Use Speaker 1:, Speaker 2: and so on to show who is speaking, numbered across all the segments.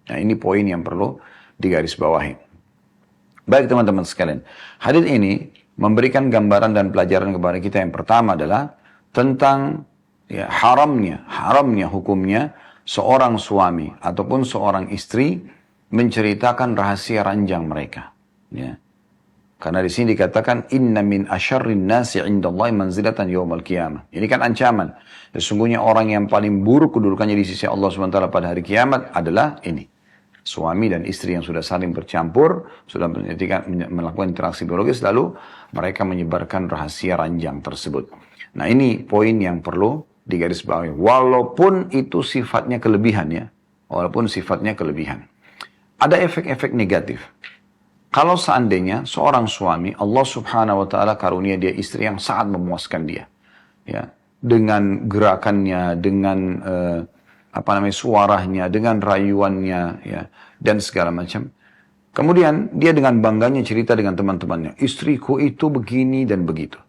Speaker 1: Nah, ini poin yang perlu digarisbawahi. Baik teman-teman sekalian, hadits ini memberikan gambaran dan pelajaran kepada kita. Yang pertama adalah tentang ya, haramnya hukumnya seorang suami ataupun seorang istri menceritakan rahasia ranjang mereka. Ya. Karena di sini dikatakan inna min asyarrin nasi 'indallahi manzilatan yaumal qiyamah. Ini kan ancaman. Sesungguhnya orang yang paling buruk kedudukannya di sisi Allah SWT pada hari kiamat adalah ini. Suami dan istri yang sudah saling bercampur, sudah melakukan interaksi biologis, lalu mereka menyebarkan rahasia ranjang tersebut. Nah, ini poin yang perlu digarisbawahi. Walaupun itu sifatnya kelebihan ya. Walaupun sifatnya kelebihan. Ada efek-efek negatif. Kalau seandainya seorang suami, Allah Subhanahu wa Ta'ala karunia dia istri yang sangat memuaskan dia, ya, dengan gerakannya, dengan suaranya, dengan rayuannya, ya, dan segala macam. Kemudian dia dengan bangganya cerita dengan teman-temannya, istriku itu begini dan begitu.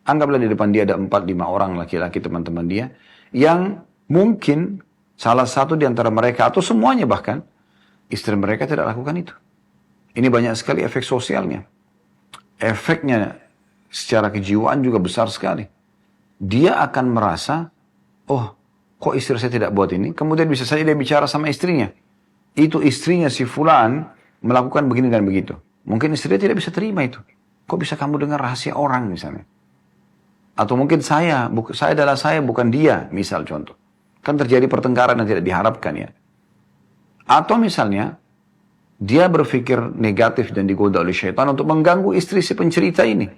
Speaker 1: Anggaplah di depan dia ada 4-5 orang laki-laki teman-teman dia, yang mungkin salah satu di antara mereka atau semuanya bahkan istri mereka tidak lakukan itu. Ini banyak sekali efek sosialnya. Efeknya secara kejiwaan juga besar sekali. Dia akan merasa, oh, kok istri saya tidak buat ini? Kemudian bisa saja dia bicara sama istrinya. Itu istrinya si fulan melakukan begini dan begitu. Mungkin istrinya tidak bisa terima itu. Kok bisa kamu dengar rahasia orang misalnya? Atau mungkin saya adalah saya bukan dia, misal contoh. Kan terjadi pertengkaran yang tidak diharapkan ya. Atau misalnya, dia berpikir negatif dan digoda oleh syaitan untuk mengganggu istri si pencerita ini.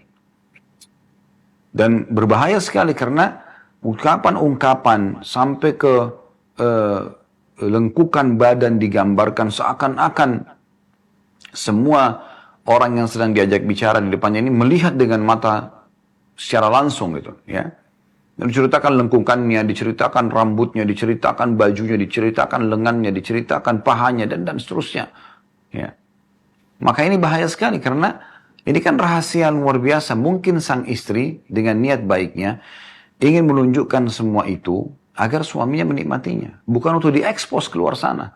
Speaker 1: Dan berbahaya sekali karena ungkapan-ungkapan sampai ke lengkukan badan digambarkan seakan-akan semua orang yang sedang diajak bicara di depannya ini melihat dengan mata secara langsung gitu ya. Dan diceritakan lengkungannya, diceritakan rambutnya, diceritakan bajunya, diceritakan lengannya, diceritakan pahanya dan seterusnya. Ya. Maka ini bahaya sekali karena ini kan rahasia luar biasa. Mungkin sang istri dengan niat baiknya ingin menunjukkan semua itu agar suaminya menikmatinya. Bukan untuk diekspos keluar sana.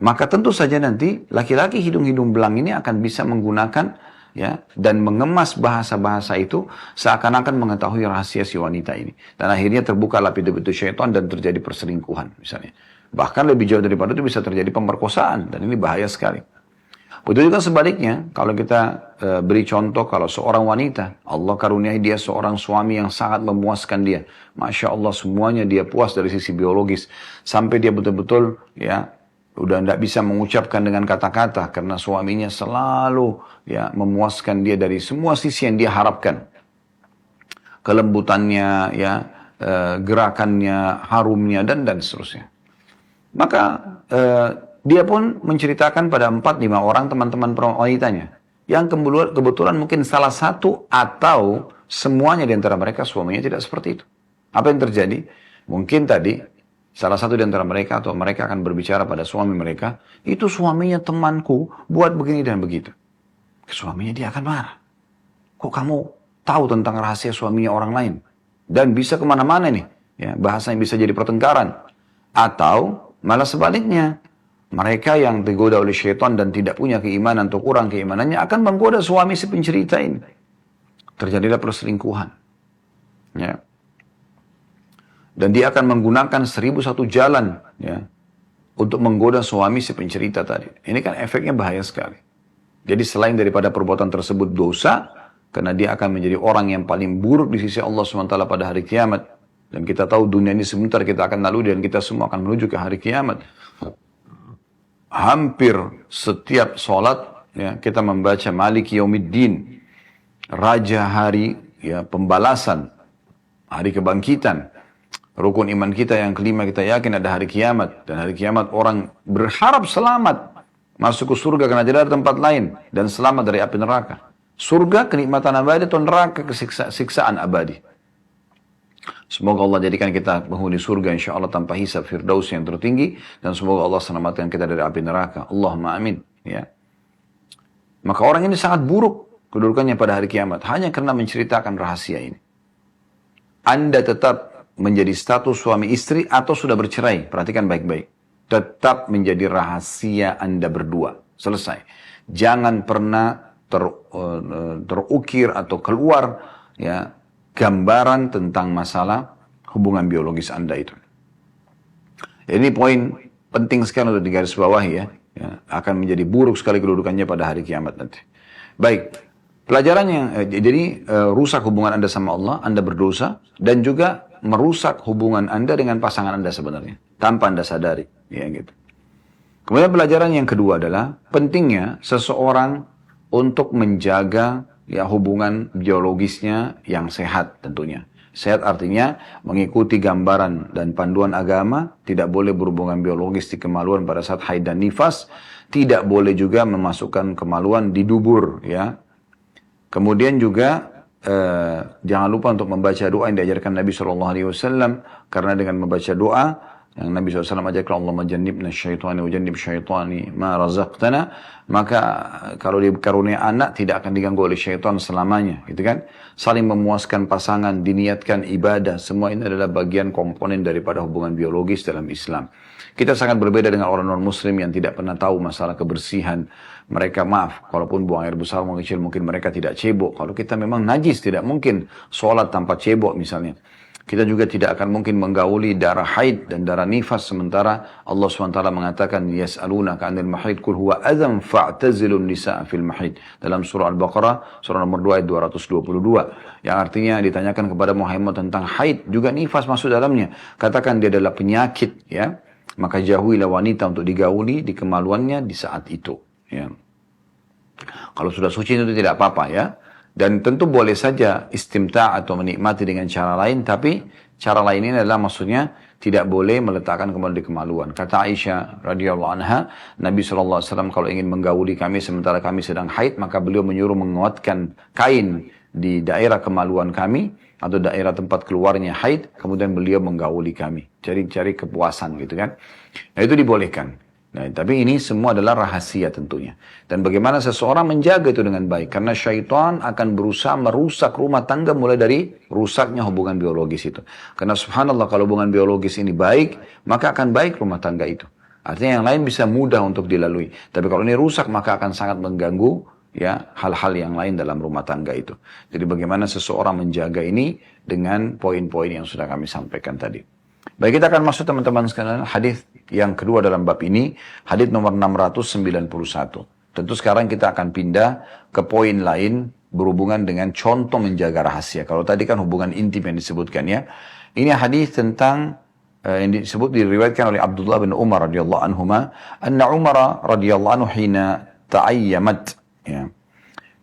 Speaker 1: Maka tentu saja nanti laki-laki hidung-hidung belang ini akan bisa menggunakan ya dan mengemas bahasa-bahasa itu seakan-akan mengetahui rahasia si wanita ini. Dan akhirnya terbuka pintu-pintu syaitan dan terjadi perselingkuhan misalnya. Bahkan lebih jauh daripada itu bisa terjadi pemerkosaan. Dan ini bahaya sekali. Begitu juga sebaliknya. Kalau kita beri contoh. Kalau seorang wanita. Allah karuniai dia seorang suami yang sangat memuaskan dia. Masya Allah semuanya dia puas dari sisi biologis. Sampai dia betul-betul ya udah tidak bisa mengucapkan dengan kata-kata. Karena suaminya selalu ya memuaskan dia dari semua sisi yang dia harapkan. Kelembutannya ya gerakannya, harumnya dan seterusnya. Maka dia pun menceritakan pada 4-5 orang teman-teman wanitanya. Yang kebetulan mungkin salah satu atau semuanya di antara mereka suaminya tidak seperti itu. Apa yang terjadi? Mungkin tadi salah satu di antara mereka atau mereka akan berbicara pada suami mereka. Itu suaminya temanku buat begini dan begitu. Suaminya dia akan marah. Kok kamu tahu tentang rahasia suaminya orang lain? Dan bisa kemana-mana nih. Ya, bahasa yang bisa jadi pertengkaran. Atau malah sebaliknya, mereka yang digoda oleh syaitan dan tidak punya keimanan atau kurang keimanannya akan menggoda suami si pencerita ini. Terjadilah perselingkuhan. Ya. Dan dia akan menggunakan 1001 jalan ya, untuk menggoda suami si pencerita tadi. Ini kan efeknya bahaya sekali. Jadi selain daripada perbuatan tersebut dosa, karena dia akan menjadi orang yang paling buruk di sisi Allah SWT pada hari kiamat. Dan kita tahu dunia ini sebentar kita akan lalu dan kita semua akan menuju ke hari kiamat. Hampir setiap sholat ya, kita membaca Maliki Yaumiddin. Raja hari ya, pembalasan. Hari kebangkitan. Rukun iman kita yang kelima kita yakin ada hari kiamat. Dan hari kiamat orang berharap selamat. Masuk ke surga karena tidak ada tempat lain. Dan selamat dari api neraka. Surga kenikmatan abadi atau neraka siksaan abadi. Semoga Allah jadikan kita penghuni surga insyaAllah tanpa hisab firdaus yang tertinggi. Dan semoga Allah selamatkan kita dari api neraka. Allahumma amin. Ya. Maka orang ini sangat buruk kedudukannya pada hari kiamat. Hanya karena menceritakan rahasia ini. Anda tetap menjadi status suami istri atau sudah bercerai. Perhatikan baik-baik. tetap menjadi rahasia Anda berdua. Selesai. Jangan pernah terukir atau keluar ya gambaran tentang masalah hubungan biologis Anda itu. Ini poin penting sekali untuk digarisbawahi ya. Akan menjadi buruk sekali kedudukannya pada hari kiamat nanti. Baik, pelajarannya jadi rusak hubungan Anda sama Allah, Anda berdosa, dan juga merusak hubungan Anda dengan pasangan Anda sebenarnya tanpa Anda sadari, ya gitu. Kemudian pelajaran yang kedua adalah pentingnya seseorang untuk menjaga ya hubungan biologisnya yang sehat tentunya. Sehat artinya mengikuti gambaran dan panduan agama, tidak boleh berhubungan biologis di kemaluan pada saat haid dan nifas, tidak boleh juga memasukkan kemaluan di dubur ya. Kemudian juga jangan lupa untuk membaca doa yang diajarkan Nabi SAW, karena dengan membaca doa yang Nabi SAW ajarkan, Allahumma jannibna syaitani wa jannib syaitani ma razaqtana, maka kalau dikaruniai anak tidak akan diganggu oleh syaitan selamanya, gitu kan. Saling memuaskan pasangan, diniatkan ibadah, semua ini adalah bagian komponen daripada hubungan biologis dalam Islam. Kita sangat berbeda dengan orang non-muslim yang tidak pernah tahu masalah kebersihan. Mereka maaf, kalaupun buang air besar mau kecil mungkin mereka tidak cebok. Kalau kita memang najis, tidak mungkin sholat tanpa cebok misalnya. Kita juga tidak akan mungkin menggauli darah haid dan darah nifas, sementara Allah SWT mengatakan yas'alunaka 'anil mahid qul huwa adzam fa'tazilun nisaa fil mahid, dalam surah Al-Baqarah surah nomor 2 ayat 222, yang artinya ditanyakan kepada Muhammad tentang haid juga nifas masuk dalamnya, katakan dia adalah penyakit ya, maka jauhilah wanita untuk digauli di kemaluannya di saat itu ya. Kalau sudah suci itu tidak apa-apa ya. Dan tentu boleh saja istimta' atau menikmati dengan cara lain, tapi cara lain ini adalah maksudnya tidak boleh meletakkan kembali di kemaluan. Kata Aisyah radhiyallahu anha, Nabi SAW kalau ingin menggauli kami sementara kami sedang haid, maka beliau menyuruh menguatkan kain di daerah kemaluan kami atau daerah tempat keluarnya haid, kemudian beliau menggauli kami. Cari kepuasan gitu kan. Nah itu dibolehkan. Nah, tapi ini semua adalah rahasia tentunya. Dan bagaimana seseorang menjaga itu dengan baik. Karena syaitan akan berusaha merusak rumah tangga mulai dari rusaknya hubungan biologis itu. Karena subhanallah kalau hubungan biologis ini baik, maka akan baik rumah tangga itu. Artinya yang lain bisa mudah untuk dilalui. Tapi kalau ini rusak maka akan sangat mengganggu ya hal-hal yang lain dalam rumah tangga itu. Jadi bagaimana seseorang menjaga ini dengan poin-poin yang sudah kami sampaikan tadi. Baik, kita akan masuk teman-teman sekalian hadis yang kedua dalam bab ini, hadis nomor 691. Tentu sekarang kita akan pindah ke poin lain berhubungan dengan contoh menjaga rahasia. Kalau tadi kan hubungan intim yang disebutkan ya. Ini hadis tentang yang disebut diriwayatkan oleh Abdullah bin Umar radhiyallahu anhuma, anna Umar radhiyallahu anhu hina ta'ayyamat ya.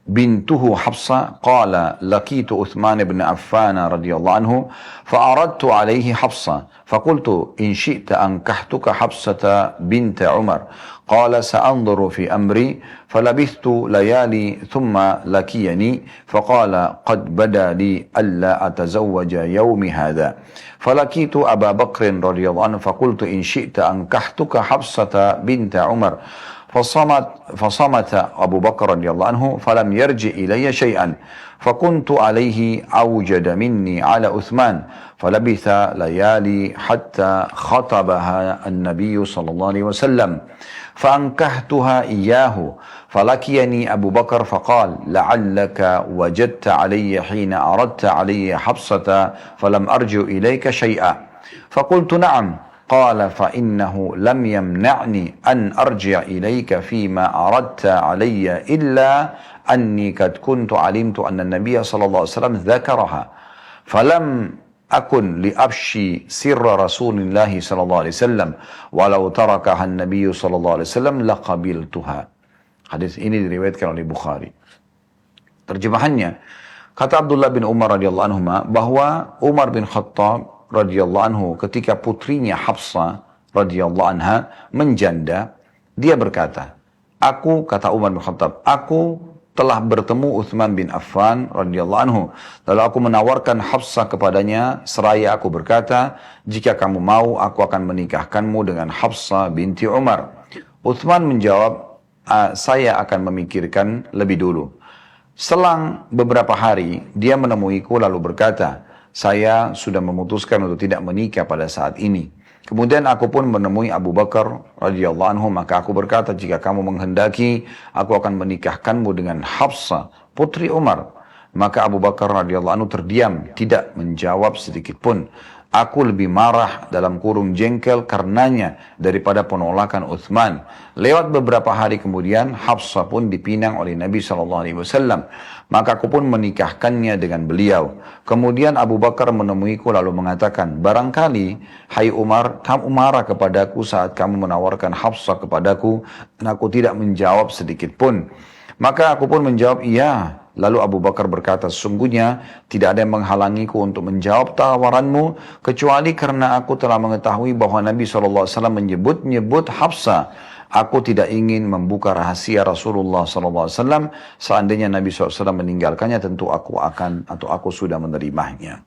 Speaker 1: بنته حفصة قال لقيت عثمان بن عفان رضي الله عنه فأردت عليه حفصة فقلت إن شئت أنكحتك حفصة بنت عمر قال سأنظر في أمري فلبثت ليالي ثم لقيني فقال قد بدا لي ألا أتزوج يوم هذا فلقيت أبا بكر رضي الله عنه فقلت إن شئت أنكحتك حفصة بنت عمر فصمت أبو بكر رضي الله عنه فلم يرجع إلي شيئا فكنت عليه أوجد مني على عثمان فلبث ليالي حتى خطبها النبي صلى الله عليه وسلم فأنكحتها إياه فلقيني أبو بكر فقال لعلك وجدت علي حين أردت علي حفصة فلم أرجع إليك شيئا فقلت نعم قال فإنه لم يمنعني أن أرجع إليك فيما أردت علي إلا أني قد كنت علمت أن النبي صلى الله عليه وسلم ذكرها فلم أكن لأبشي سر رسول الله صلى الله عليه وسلم ولو تركها النبي صلى الله عليه وسلم لقبلتها. Hadis ini diriwayatkan oleh Bukhari. Terjemahannya, kata Abdullah bin Umar radhiyallahu anhu bahwa Umar bin Khattab radhiyallahu anhu ketika putrinya Hafsah radhiyallahu anha menjanda, dia berkata, kata Umar bin Khattab, aku telah bertemu Uthman bin Affan radhiyallahu anhu, lalu aku menawarkan Hafsah kepadanya seraya aku berkata, jika kamu mau aku akan menikahkanmu dengan Hafsah binti Umar. Uthman menjawab, saya akan memikirkan lebih dulu. Selang beberapa hari dia menemuiku lalu berkata, saya sudah memutuskan untuk tidak menikah pada saat ini. Kemudian aku pun menemui Abu Bakar radhiyallahu anhu, maka aku berkata, jika kamu menghendaki, aku akan menikahkanmu dengan Hafsah, putri Umar. Maka Abu Bakar radhiyallahu anhu terdiam, tidak menjawab sedikit pun. Aku lebih marah dalam kurung jengkel karenanya daripada penolakan Uthman. Lewat beberapa hari kemudian, Hafsah pun dipinang oleh Nabi SAW. Maka aku pun menikahkannya dengan beliau. Kemudian Abu Bakar menemuiku lalu mengatakan, barangkali, hai Umar, kamu marah kepadaku saat kamu menawarkan Hafsah kepadaku, dan aku tidak menjawab sedikit pun. Maka aku pun menjawab, iya. Lalu Abu Bakar berkata, sesungguhnya tidak ada yang menghalangiku untuk menjawab tawaranmu, kecuali karena aku telah mengetahui bahwa Nabi SAW menyebut-nyebut Hafsah. Aku tidak ingin membuka rahasia Rasulullah SAW. Seandainya Nabi SAW meninggalkannya, tentu aku sudah menerimanya.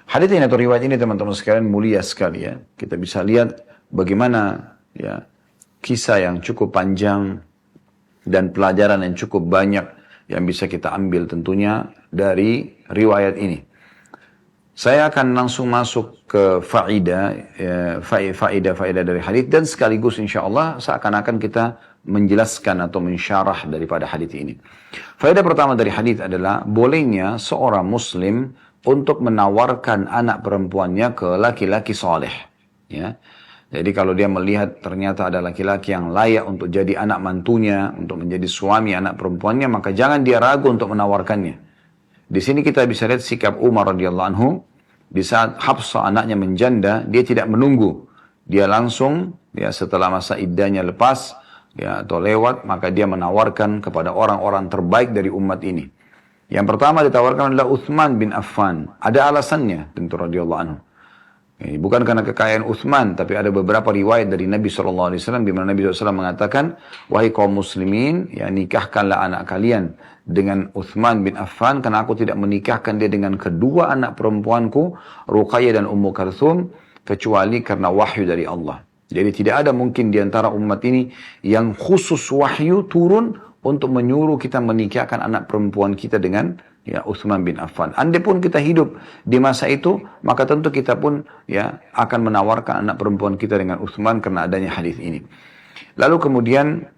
Speaker 1: Hadits ini atau riwayat ini teman-teman sekalian mulia sekali ya. Kita bisa lihat bagaimana ya kisah yang cukup panjang dan pelajaran yang cukup banyak yang bisa kita ambil tentunya dari riwayat ini. Saya akan langsung masuk ke faedah dari hadis dan sekaligus insya Allah seakan-akan kita menjelaskan atau mensyarah daripada hadis ini. Faedah pertama dari hadis adalah bolehnya seorang muslim untuk menawarkan anak perempuannya ke laki-laki soleh. Ya. Jadi kalau dia melihat ternyata ada laki-laki yang layak untuk jadi anak mantunya, untuk menjadi suami anak perempuannya, maka jangan dia ragu untuk menawarkannya. Di sini kita bisa lihat sikap Umar radhiyallahu anhu, di saat Hafsah anaknya menjanda, dia tidak menunggu. Dia langsung, ya setelah masa iddahnya lepas, ya atau lewat, maka dia menawarkan kepada orang-orang terbaik dari umat ini. Yang pertama ditawarkan adalah Uthman bin Affan. Ada alasannya, tentu radhiyallahu anhu. Bukan karena kekayaan Uthman, tapi ada beberapa riwayat dari Nabi SAW, di mana Nabi SAW mengatakan, wahai kaum muslimin, ya nikahkanlah anak kalian dengan Uthman bin Affan, karena aku tidak menikahkan dia dengan kedua anak perempuanku, Ruqayyah dan Ummu Kalthum, kecuali karena wahyu dari Allah. Jadi tidak ada mungkin di antara umat ini yang khusus wahyu turun untuk menyuruh kita menikahkan anak perempuan kita dengan ya Uthman bin Affan. Andai pun kita hidup di masa itu, maka tentu kita pun ya akan menawarkan anak perempuan kita dengan Uthman karena adanya hadis ini. Lalu kemudian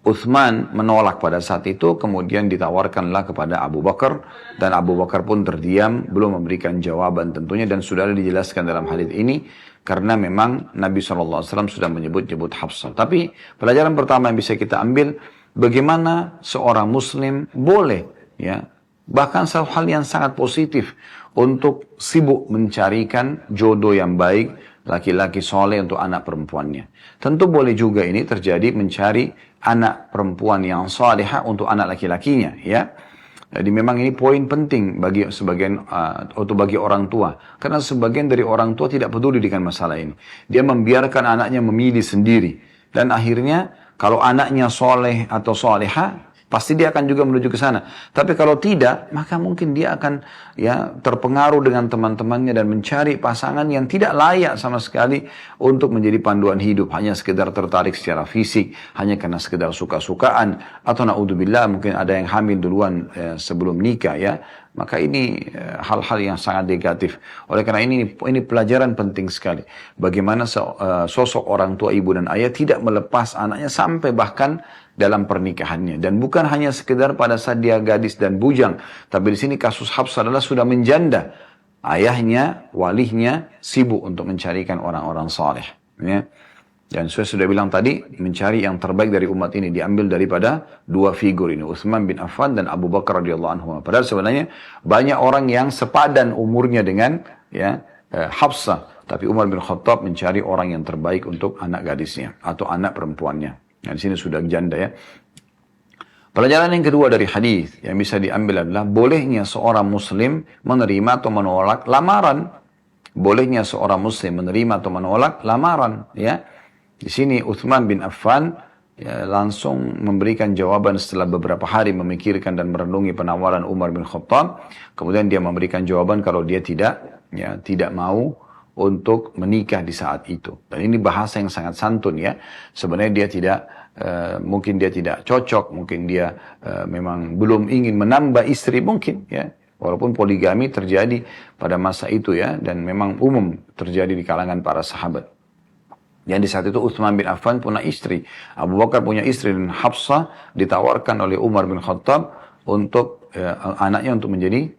Speaker 1: Uthman menolak pada saat itu, kemudian ditawarkanlah kepada Abu Bakar, dan Abu Bakar pun terdiam, belum memberikan jawaban tentunya, dan sudah dijelaskan dalam hadis ini, karena memang Nabi SAW sudah menyebut-nyebut Hafsah. Tapi pelajaran pertama yang bisa kita ambil, bagaimana seorang muslim boleh ya bahkan satu hal yang sangat positif untuk sibuk mencarikan jodoh yang baik, laki-laki soleh untuk anak perempuannya. Tentu boleh juga ini terjadi mencari anak perempuan yang salihah untuk anak laki-lakinya, ya. Jadi memang ini poin penting bagi sebagian atau bagi orang tua, karena sebagian dari orang tua tidak peduli dengan masalah ini. Dia membiarkan anaknya memilih sendiri, dan akhirnya kalau anaknya soleh atau soleha, pasti dia akan juga menuju ke sana. Tapi kalau tidak, maka mungkin dia akan ya terpengaruh dengan teman-temannya dan mencari pasangan yang tidak layak sama sekali untuk menjadi panduan hidup. Hanya sekedar tertarik secara fisik, hanya karena sekedar suka-sukaan, atau naudzubillah mungkin ada yang hamil duluan sebelum nikah ya. Maka ini hal-hal yang sangat negatif. Oleh karena ini pelajaran penting sekali. Bagaimana sosok orang tua ibu dan ayah tidak melepas anaknya sampai bahkan dalam pernikahannya. Dan bukan hanya sekedar pada saat dia gadis dan bujang. Tapi di sini kasus Hafsah adalah sudah menjanda. Ayahnya, walihnya sibuk untuk mencarikan orang-orang saleh. Ya. Dan saya sudah bilang tadi, mencari yang terbaik dari umat ini diambil daripada dua figur ini, Utsman bin Affan dan Abu Bakar radhiyallahu anhu. Padahal sebenarnya banyak orang yang sepadan umurnya dengan ya Hafsah, tapi Umar bin Khattab mencari orang yang terbaik untuk anak gadisnya atau anak perempuannya. Nah, di sini sudah janda ya. Pelajaran yang kedua dari hadis yang bisa diambil adalah bolehnya seorang muslim menerima atau menolak lamaran. Bolehnya seorang muslim menerima atau menolak lamaran, ya. Di sini Utsman bin Affan ya, langsung memberikan jawaban setelah beberapa hari memikirkan dan merenungi penawaran Umar bin Khattab. Kemudian dia memberikan jawaban kalau dia tidak mau untuk menikah di saat itu. Dan ini bahasa yang sangat santun ya. Sebenarnya dia tidak mungkin dia tidak cocok, mungkin dia memang belum ingin menambah istri mungkin ya. Walaupun poligami terjadi pada masa itu ya, dan memang umum terjadi di kalangan para sahabat. Yang di saat itu Utsman bin Affan punya istri, Abu Bakar punya istri, dan Hafsah ditawarkan oleh Umar bin Khattab untuk anaknya untuk menjadi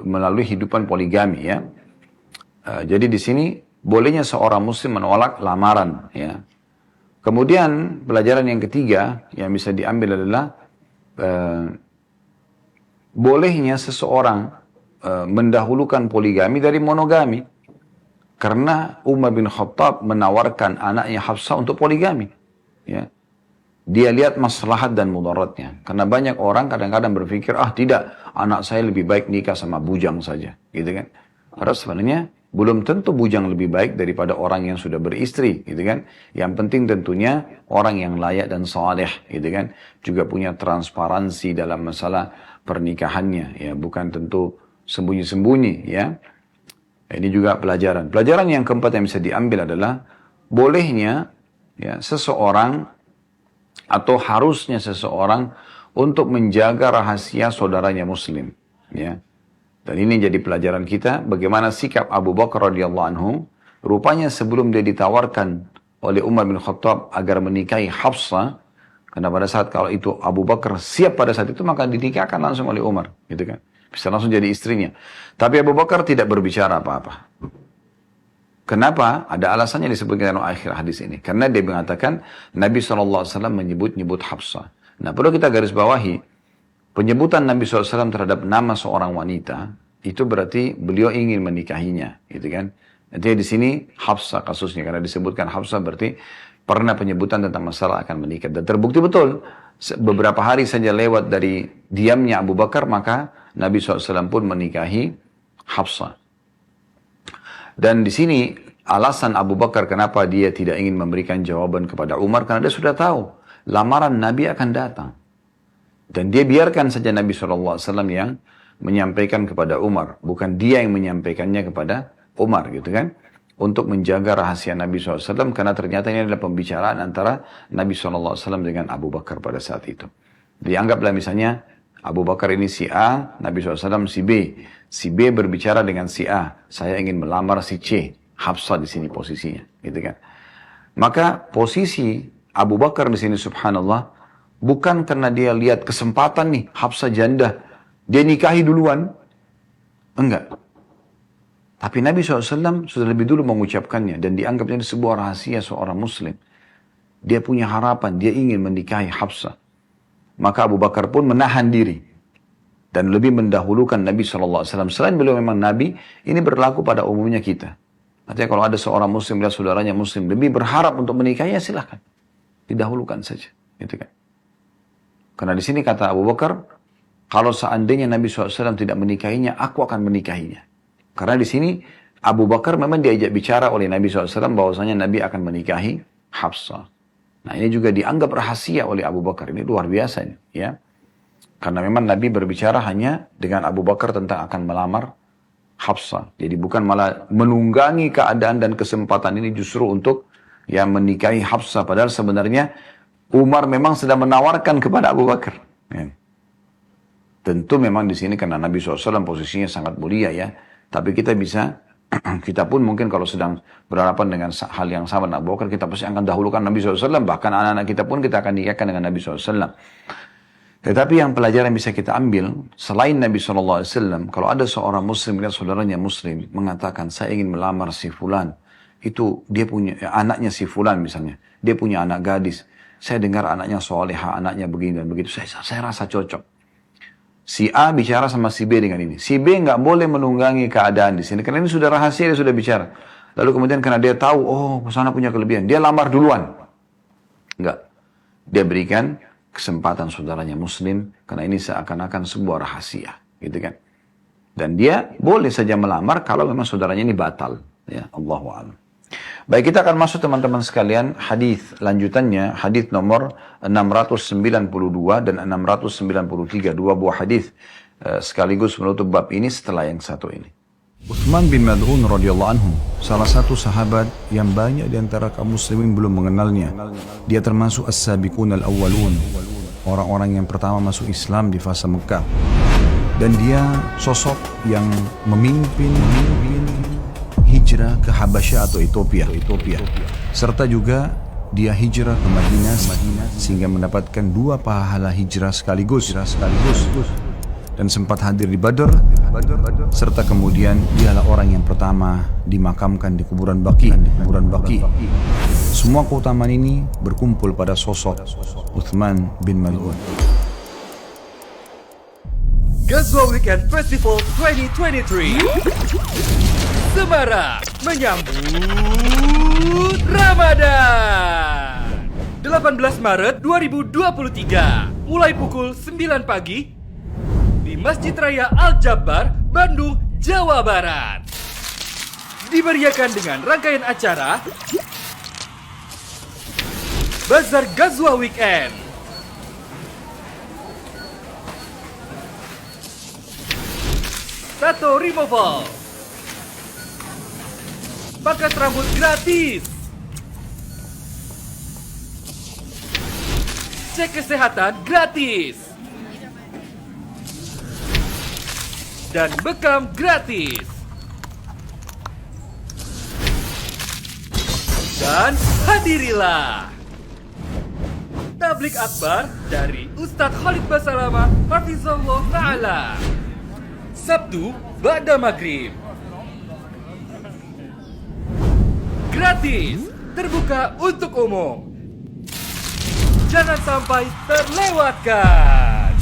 Speaker 1: melalui hidupan poligami ya. Jadi di sini bolehnya seorang muslim menolak lamaran ya. Kemudian pelajaran yang ketiga yang bisa diambil adalah bolehnya seseorang mendahulukan poligami dari monogami. Karena Umar bin Khattab menawarkan anaknya Hafsah untuk poligami. Ya. Dia lihat maslahat dan mudaratnya. Karena banyak orang kadang-kadang berpikir, tidak, anak saya lebih baik nikah sama bujang saja. Gitu kan. Padahal sebenarnya belum tentu bujang lebih baik daripada orang yang sudah beristri. Gitu kan. Yang penting tentunya orang yang layak dan saleh. Gitu kan. Juga punya transparansi dalam masalah pernikahannya. Ya, bukan tentu sembunyi-sembunyi. Ya. Ini juga pelajaran. Pelajaran yang keempat yang bisa diambil adalah bolehnya ya, seseorang atau harusnya seseorang untuk menjaga rahasia saudaranya muslim. Ya. Dan ini jadi pelajaran kita bagaimana sikap Abu Bakar radhiyallahu anhu. Rupanya sebelum dia ditawarkan oleh Umar bin Khattab agar menikahi Hafsah, karena pada saat kalau itu Abu Bakar siap pada saat itu maka dinikahkan langsung oleh Umar, gitu kan. Bisa langsung jadi istrinya. Tapi Abu Bakar tidak berbicara apa-apa. Kenapa? Ada alasannya disebutkan dalam akhir hadis ini. Karena dia mengatakan Nabi SAW menyebut-nyebut Hafsah. Nah, perlu kita garis bawahi, penyebutan Nabi SAW terhadap nama seorang wanita, itu berarti beliau ingin menikahinya. Gitu kan? Nanti di sini Hafsah kasusnya. Karena disebutkan Hafsah berarti pernah penyebutan tentang masalah akan menikah. Dan terbukti betul. Beberapa hari saja lewat dari diamnya Abu Bakar, maka Nabi SAW pun menikahi Hafsah. Dan di sini alasan Abu Bakar kenapa dia tidak ingin memberikan jawaban kepada Umar, karena dia sudah tahu lamaran Nabi akan datang. Dan dia biarkan saja Nabi SAW yang menyampaikan kepada Umar. Bukan dia yang menyampaikannya kepada Umar gitu kan. Untuk menjaga rahasia Nabi SAW, karena ternyata ini adalah pembicaraan antara Nabi SAW dengan Abu Bakar pada saat itu. Dianggaplah misalnya Abu Bakar ini si A, Nabi SAW si B. Si B berbicara dengan si A, saya ingin melamar si C. Hafsah di sini posisinya, gitu kan. Maka posisi Abu Bakar di sini subhanallah, bukan karena dia lihat kesempatan nih, Hafsah janda, dia nikahi duluan. Enggak. Tapi Nabi SAW sudah lebih dulu mengucapkannya dan dianggapnya sebuah rahasia seorang muslim. Dia punya harapan, dia ingin menikahi Hafsah. Maka Abu Bakar pun menahan diri dan lebih mendahulukan Nabi SAW. Selain beliau memang Nabi, ini berlaku pada umumnya kita. Artinya kalau ada seorang muslim dan saudaranya muslim lebih berharap untuk menikahinya, silahkan. Didahulukan saja. Gitu kan. Karena di sini kata Abu Bakar, kalau seandainya Nabi SAW tidak menikahinya, aku akan menikahinya. Karena di sini Abu Bakar memang diajak bicara oleh Nabi SAW bahwasanya Nabi akan menikahi Hafsah. Nah ini juga dianggap rahasia oleh Abu Bakar. Ini luar biasa ya. Karena memang Nabi berbicara hanya dengan Abu Bakar tentang akan melamar Hafsah. Jadi bukan malah menunggangi keadaan dan kesempatan ini justru untuk ya menikahi Hafsah. Padahal sebenarnya Umar memang sedang menawarkan kepada Abu Bakar. Ya. Tentu memang di sini karena Nabi SAW posisinya sangat mulia ya. Tapi kita bisa, kita pun mungkin kalau sedang berhadapan dengan hal yang sama dengan Abu Bakar, kita pasti akan dahulukan Nabi SAW. Bahkan anak-anak kita pun kita akan nikahkan dengan Nabi SAW. Tetapi yang pelajaran bisa kita ambil, selain Nabi SAW, kalau ada seorang muslim dan saudaranya muslim, mengatakan, saya ingin melamar si fulan. Itu dia punya, anaknya si fulan misalnya. Dia punya anak gadis. Saya dengar anaknya soleha, anaknya begini dan begitu. Saya rasa cocok. Si A bicara sama si B dengan ini. Si B nggak boleh menunggangi keadaan di sini. Karena ini sudah rahasia, dia sudah bicara. Lalu kemudian karena dia tahu, oh sana punya kelebihan. Dia lamar duluan. Enggak. Dia berikan kesempatan saudaranya muslim. Karena ini seakan-akan sebuah rahasia. Gitu kan. Dan dia boleh saja melamar kalau memang saudaranya ini batal. Ya, Allahu a'lam. Baik, kita akan masuk teman-teman sekalian hadis lanjutannya, hadis nomor 692 dan 693, dua buah hadis sekaligus menutup bab ini setelah yang satu ini. Utsman bin Mad'un radhiyallahu anhu, salah satu sahabat yang banyak di antara kaum muslimin belum mengenalnya. Dia termasuk as-sabiqun al-awwalun, orang-orang yang pertama masuk Islam di fase Mekah.
Speaker 2: Dan dia sosok yang memimpin hijrah ke Habasyah atau Ethiopia. Serta juga dia hijrah ke Madinah sehingga mendapatkan 2 pahala hijrah sekaligus. Dan sempat hadir di Badr, serta kemudian dialah orang yang pertama dimakamkan di kuburan Baqi. Semua keutamaan ini berkumpul pada sosok Uthman bin Maz'un.
Speaker 3: Ghazwa Weekend Festival 2023 Semarang menyambut Ramadan 18 Maret 2023 mulai pukul 9 pagi di Masjid Raya Al-Jabbar, Bandung, Jawa Barat. Dimeriahkan dengan rangkaian acara Bazar Ghazwa Weekend, tato removal, pangkas rambut gratis, cek kesehatan gratis, dan bekam gratis. Dan hadirilah tablik akbar dari Ustadz Khalid Basalamah Hafizallah Ta'ala, Sabtu ba'da maghrib. Gratis, terbuka untuk umum. Jangan sampai terlewatkan.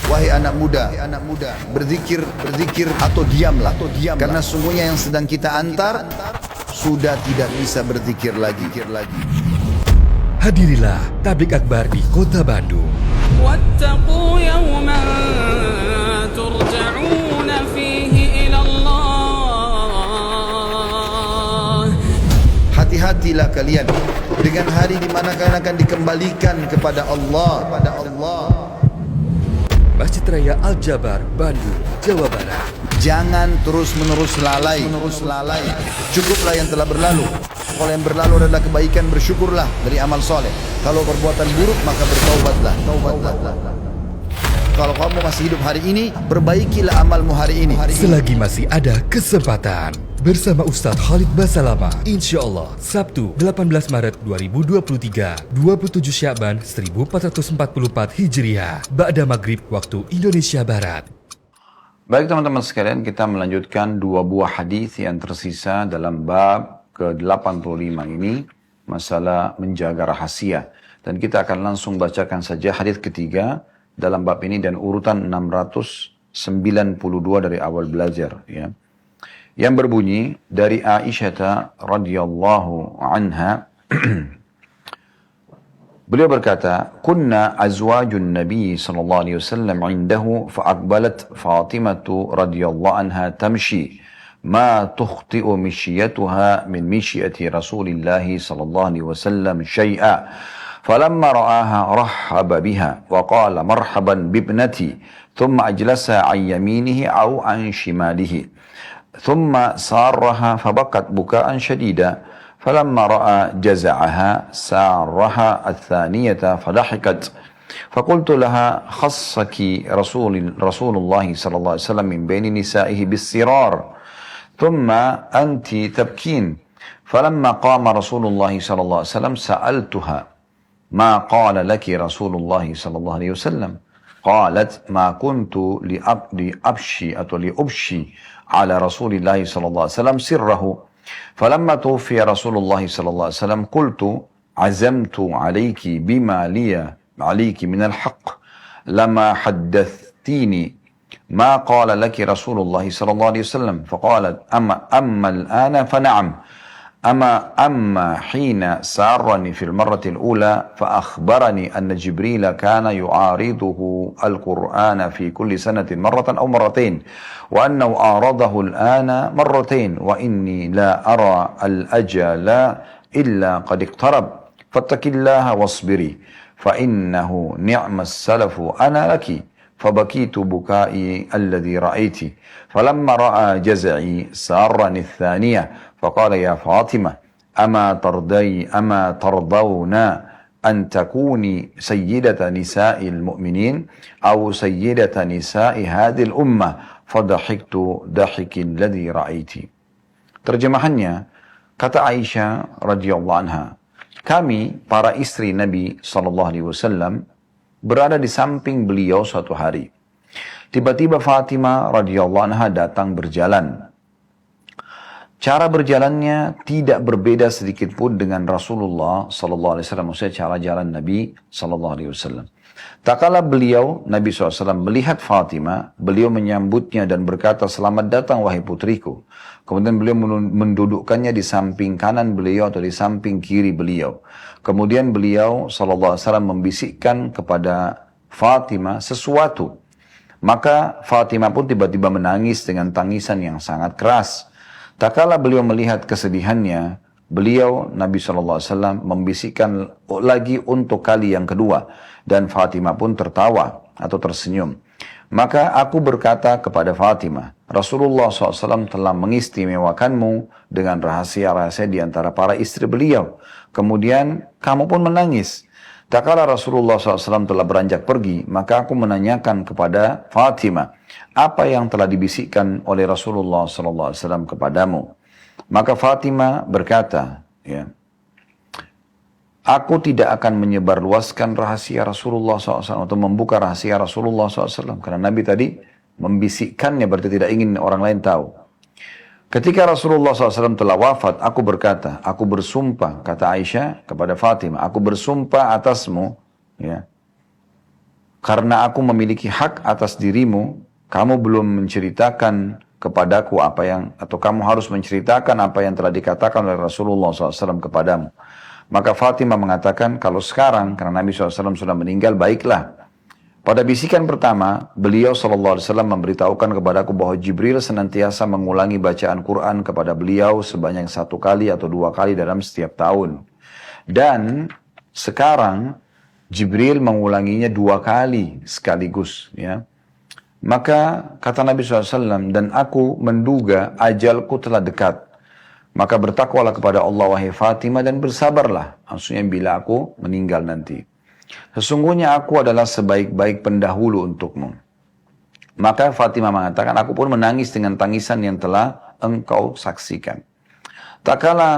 Speaker 4: Wahai anak muda, berzikir atau diamlah. Karena sungguhnya yang sedang kita antar sudah tidak bisa berzikir lagi.
Speaker 3: Hadirilah tablik akbar di Kota Bandung.
Speaker 5: واتقوا يوما ترجعون فيه إلى الله.
Speaker 4: Hati-hatilah kalian dengan hari di mana kalian akan dikembalikan kepada Allah.
Speaker 3: Masjid Raya Al-Jabar, Bandung, Jawa Barat.
Speaker 4: Jangan terus-menerus lalai. Cukuplah yang telah berlalu. Kalau yang berlalu adalah kebaikan, bersyukurlah dari amal soleh. Kalau perbuatan buruk, maka bertaubatlah. Kalau kamu masih hidup hari ini, perbaikilah amalmu hari ini.
Speaker 3: Selagi masih ada kesempatan, bersama Ustadz Khalid Basalamah, insyaallah Sabtu 18 Maret 2023, 27 Sya'ban 1444 Hijriah, ba'da maghrib waktu Indonesia Barat.
Speaker 1: Baik teman-teman sekalian, kita melanjutkan 2 buah hadis yang tersisa dalam bab ke-85 ini, masalah menjaga rahasia. Dan kita akan langsung bacakan saja hadis ketiga dalam bab ini dan urutan 692 dari awal belajar, ya. Yang berbunyi dari Aisyah radhiyallahu anha. Beliau berkata, "Kunna azwajun Nabi sallallahu alaihi wasallam 'indahu fa aqbalat Fatimah radhiyallahu anha tamshi ma tukhti'u mishyatuha min mishyati Rasulillah sallallahu alaihi wasallam syai'a." فلما رآها رحب بها وقال مرحبا بابنتي ثم أجلسها عن يمينه أو عن شماله ثم سارها فبكت بكاء شديدا فلما رأى جزعها سارها الثانية فضحكت فقلت لها خصك رسول الله صلى الله عليه وسلم من بين نسائه بالسرار ثم أنت تبكين فلما قام رسول الله صلى الله عليه وسلم سألتها ما قال لك رسول الله صلى الله عليه وسلم قالت ما كنت لأبشي على رسول الله صلى الله عليه وسلم سره فلما توفي رسول الله صلى الله عليه وسلم قلت عزمت عليك بما لي عليك من الحق لما حدثتيني ما قال لك رسول الله صلى الله عليه وسلم فقالت أما الآن فنعم أما حين سارني في المرة الأولى فأخبرني أن جبريل كان يعارضه القرآن في كل سنة مرة أو مرتين وأنه أعرضه الآن مرتين وإني لا أرى الأجل إلا قد اقترب فاتق الله واصبري فإنه نعم السلف أنا لك فبكيت بكائي الذي رأيت فلما رأى جزعي سارني الثانية فقال يا فاطمة أما ترضون an takuni sayyidata nisa'il mu'minin aw sayyidata nisa'i hadhil ummah fadahiktu dahikin ladhi ra'aiti. Terjemahannya, kata Aisyah radhiyallahu anha, kami para istri Nabi SAW berada di samping beliau suatu hari. Tiba-tiba Fatimah radhiyallahu anha datang berjalan. Cara berjalannya tidak berbeda sedikit pun dengan Rasulullah SAW. Maksudnya cara jalan Nabi SAW. Tak kala beliau, Nabi SAW melihat Fatimah, beliau menyambutnya dan berkata, selamat datang wahai putriku. Kemudian beliau mendudukkannya di samping kanan beliau atau di samping kiri beliau. Kemudian beliau SAW membisikkan kepada Fatimah sesuatu. Maka Fatimah pun tiba-tiba menangis dengan tangisan yang sangat keras. Tak kala beliau melihat kesedihannya, beliau Nabi SAW membisikkan lagi untuk kali yang kedua. Dan Fatimah pun tertawa atau tersenyum. Maka aku berkata kepada Fatimah, Rasulullah SAW telah mengistimewakanmu dengan rahasia-rahasia di antara para istri beliau. Kemudian kamu pun menangis. Tak kala Rasulullah SAW telah beranjak pergi, maka aku menanyakan kepada Fatimah, apa yang telah dibisikkan oleh Rasulullah SAW kepadamu? Maka Fatimah berkata, ya, aku tidak akan menyebarluaskan rahasia Rasulullah SAW atau membuka rahasia Rasulullah SAW. Karena Nabi tadi membisikkannya, berarti tidak ingin orang lain tahu. Ketika Rasulullah SAW telah wafat, aku berkata, aku bersumpah, kata Aisyah kepada Fatimah, aku bersumpah atasmu, ya, karena aku memiliki hak atas dirimu, kamu belum menceritakan kepadaku apa yang, atau kamu harus menceritakan apa yang telah dikatakan oleh Rasulullah SAW kepadamu. Maka Fatimah mengatakan, kalau sekarang, karena Nabi SAW sudah meninggal, baiklah. Pada bisikan pertama, beliau SAW memberitahukan kepadaku bahwa Jibril senantiasa mengulangi bacaan Quran kepada beliau sebanyak 1 kali atau 2 kali dalam setiap tahun. Dan sekarang, Jibril mengulanginya 2 kali sekaligus. Ya. Maka kata Nabi SAW, dan aku menduga ajalku telah dekat. Maka bertakwalah kepada Allah wahai Fatimah dan bersabarlah. Maksudnya bila aku meninggal nanti. Sesungguhnya aku adalah sebaik-baik pendahulu untukmu. Maka Fatimah mengatakan, aku pun menangis dengan tangisan yang telah engkau saksikan. Tak kala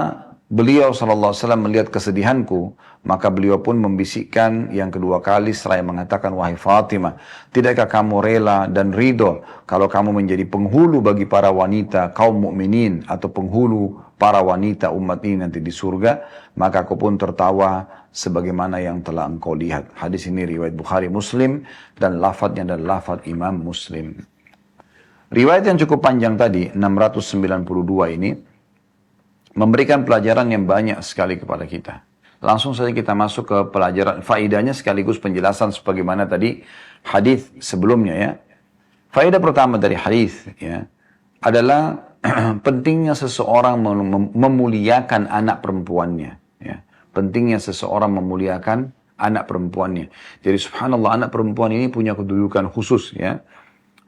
Speaker 1: beliau SAW melihat kesedihanku, maka beliau pun membisikkan yang kedua kali seraya mengatakan, wahai Fatimah, tidakkah kamu rela dan ridho kalau kamu menjadi penghulu bagi para wanita kaum mukminin atau penghulu para wanita umat ini nanti di surga? Maka aku pun tertawa sebagaimana yang telah engkau lihat. Hadis ini riwayat Bukhari Muslim dan lafadznya adalah lafadz Imam Muslim. Riwayat yang cukup panjang tadi, 692 ini, memberikan pelajaran yang banyak sekali kepada kita. Langsung saja kita masuk ke pelajaran, faedahnya sekaligus penjelasan sebagaimana tadi hadis sebelumnya ya. Faedah pertama dari hadis ya adalah pentingnya seseorang memuliakan anak perempuannya ya. Pentingnya seseorang memuliakan anak perempuannya. Jadi subhanallah, anak perempuan ini punya kedudukan khusus ya.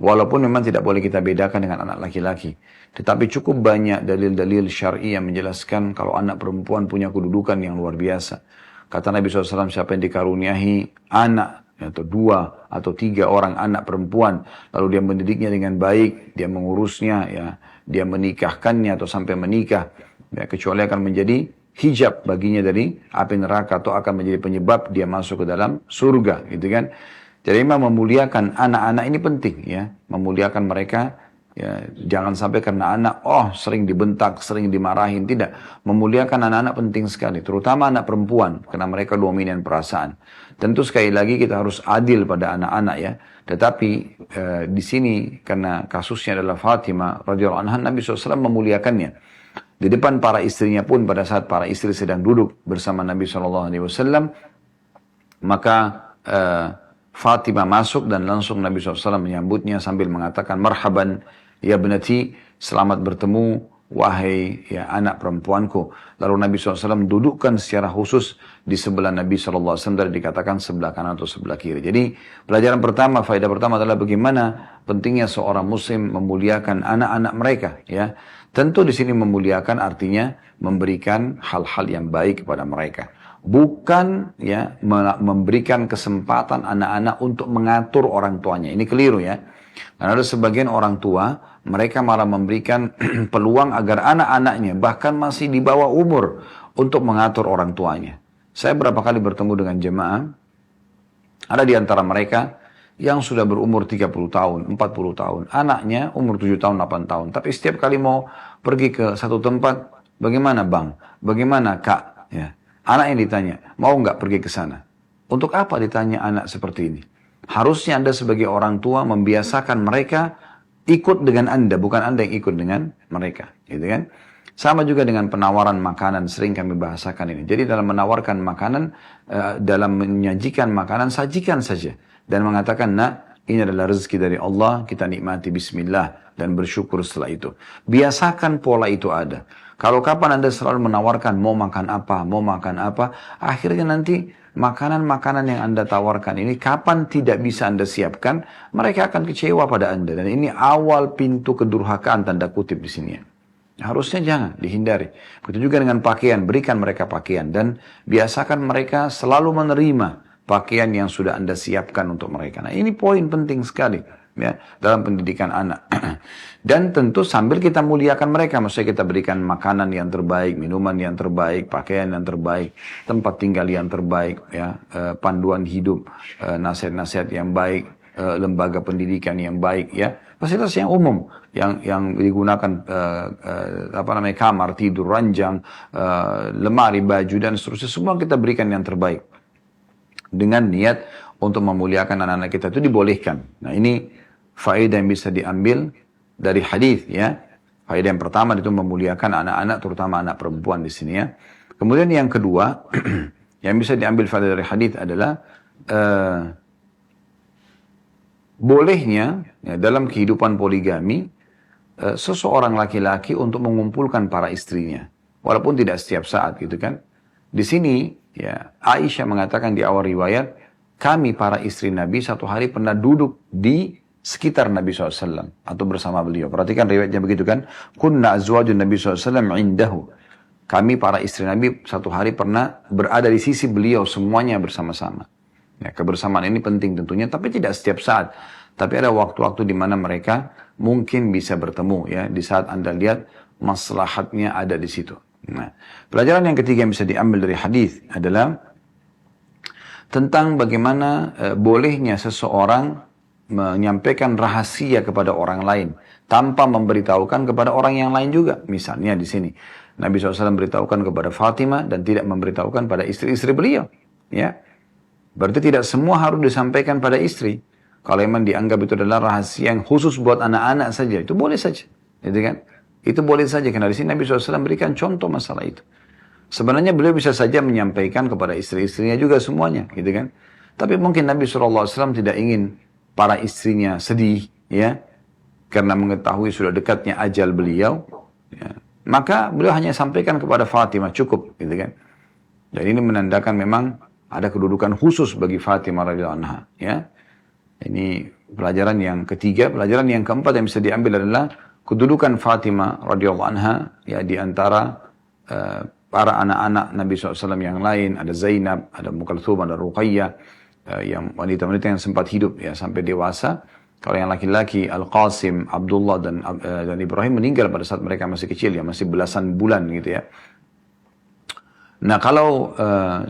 Speaker 1: Walaupun memang tidak boleh kita bedakan dengan anak laki-laki. Tetapi cukup banyak dalil-dalil syar'i yang menjelaskan kalau anak perempuan punya kedudukan yang luar biasa. Kata Nabi SAW, siapa yang dikaruniahi anak, atau 2 atau 3 orang anak perempuan, lalu dia mendidiknya dengan baik, dia mengurusnya, ya, dia menikahkannya atau sampai menikah, ya, kecuali akan menjadi hijab baginya dari api neraka atau akan menjadi penyebab dia masuk ke dalam surga, gitu kan. Jadi memang memuliakan anak-anak ini penting ya, memuliakan mereka ya, jangan sampai karena anak sering dibentak, sering dimarahin, tidak. Memuliakan anak-anak penting sekali, terutama anak perempuan karena mereka dominan perasaan. Tentu sekali lagi kita harus adil pada anak-anak ya. Tetapi di sini karena kasusnya adalah Fatimah radhiyallahu anha, Nabi SAW memuliakannya. Di depan para istrinya pun pada saat para istri sedang duduk bersama Nabi SAW, maka Fatimah masuk dan langsung Nabi SAW menyambutnya sambil mengatakan, marhaban ya benati, selamat bertemu wahai ya anak perempuanku. Lalu Nabi SAW dudukkan secara khusus di sebelah Nabi SAW, dan dikatakan sebelah kanan atau sebelah kiri. Jadi pelajaran pertama, faedah pertama adalah bagaimana pentingnya seorang muslim memuliakan anak-anak mereka ya. Tentu di sini memuliakan artinya memberikan hal-hal yang baik kepada mereka. bukan ya memberikan kesempatan anak-anak untuk mengatur orang tuanya. Ini keliru ya. Karena ada sebagian orang tua, mereka malah memberikan peluang agar anak-anaknya bahkan masih di bawah umur untuk mengatur orang tuanya. Saya berapa kali bertemu dengan jemaah, ada di antara mereka yang sudah berumur 30 tahun, 40 tahun. Anaknya umur 7 tahun, 8 tahun. Tapi setiap kali mau pergi ke satu tempat, bagaimana bang? Bagaimana kak? Ya. Anaknya ditanya, mau nggak pergi ke sana? Untuk apa ditanya anak seperti ini? Harusnya Anda sebagai orang tua membiasakan mereka ikut dengan Anda, bukan Anda yang ikut dengan mereka. Gitu kan? Sama juga dengan penawaran makanan, sering kami bahasakan ini. Jadi dalam menawarkan makanan, dalam menyajikan makanan, sajikan saja. Dan mengatakan, nak, ini adalah rezeki dari Allah, kita nikmati bismillah, dan bersyukur setelah itu. Biasakan pola itu ada. Kalau kapan Anda selalu menawarkan, mau makan apa, akhirnya nanti makanan-makanan yang Anda tawarkan ini, kapan tidak bisa Anda siapkan, mereka akan kecewa pada Anda. Dan ini awal pintu kedurhakaan, tanda kutip di sini. Harusnya jangan, dihindari. Begitu juga dengan pakaian, berikan mereka pakaian. Dan biasakan mereka selalu menerima pakaian yang sudah Anda siapkan untuk mereka. Nah ini poin penting sekali ya dalam pendidikan anak. Dan tentu sambil kita muliakan mereka, maksudnya kita berikan makanan yang terbaik, minuman yang terbaik, pakaian yang terbaik, tempat tinggal yang terbaik, ya, panduan hidup, nasihat-nasihat yang baik, lembaga pendidikan yang baik, ya, fasilitas yang umum yang digunakan kamar tidur, ranjang, lemari, baju dan seterusnya, semua kita berikan yang terbaik dengan niat untuk memuliakan anak-anak kita, itu dibolehkan. Nah ini faedah yang bisa diambil dari hadis ya. Faedah yang pertama itu memuliakan anak-anak, terutama anak perempuan di sini ya. Kemudian yang kedua yang bisa diambil faedah dari hadis adalah bolehnya ya, dalam kehidupan poligami seseorang laki-laki untuk mengumpulkan para istrinya, walaupun tidak setiap saat gitu kan. Di sini ya Aisyah mengatakan di awal riwayat, kami para istri Nabi satu hari pernah duduk di sekitar Nabi SAW atau bersama beliau. Perhatikan riwayatnya begitu kan. Kunna azwajun Nabi SAW indahu. Kami para istri Nabi satu hari pernah berada di sisi beliau semuanya bersama-sama. Ya, kebersamaan ini penting tentunya, tapi tidak setiap saat. Tapi ada waktu-waktu di mana mereka mungkin bisa bertemu ya, di saat Anda lihat maslahatnya ada di situ. Nah, pelajaran yang ketiga yang bisa diambil dari hadis adalah tentang bagaimana bolehnya seseorang menyampaikan rahasia kepada orang lain tanpa memberitahukan kepada orang yang lain juga. Misalnya di sini Nabi SAW beritahukan kepada Fatimah dan tidak memberitahukan pada istri-istri beliau. Ya, berarti tidak semua harus disampaikan pada istri. Kalau memang dianggap itu adalah rahasia yang khusus buat anak-anak saja, itu boleh saja, gitu kan? Itu boleh saja karena di sini Nabi SAW berikan contoh masalah itu. Sebenarnya beliau bisa saja menyampaikan kepada istri-istrinya juga semuanya, gitu kan? Tapi mungkin Nabi SAW tidak ingin para istrinya sedih, ya, karena mengetahui sudah dekatnya ajal beliau, ya. Maka beliau hanya sampaikan kepada Fatimah, cukup, gitu kan? Dan ini menandakan memang ada kedudukan khusus bagi Fatimah radhiyallahu anha, ya. Ini pelajaran yang ketiga. Pelajaran yang keempat yang bisa diambil adalah kedudukan Fatimah radhiyallahu anha, ya, di antara para anak-anak Nabi SAW yang lain. Ada Zainab, ada Ummu Kulthum, ada Ruqayyah, yang wanita-wanita yang sempat hidup ya sampai dewasa. Kalau yang laki-laki Al-Qasim, Abdullah dan Ibrahim meninggal pada saat mereka masih kecil ya, masih belasan bulan gitu ya. Nah kalau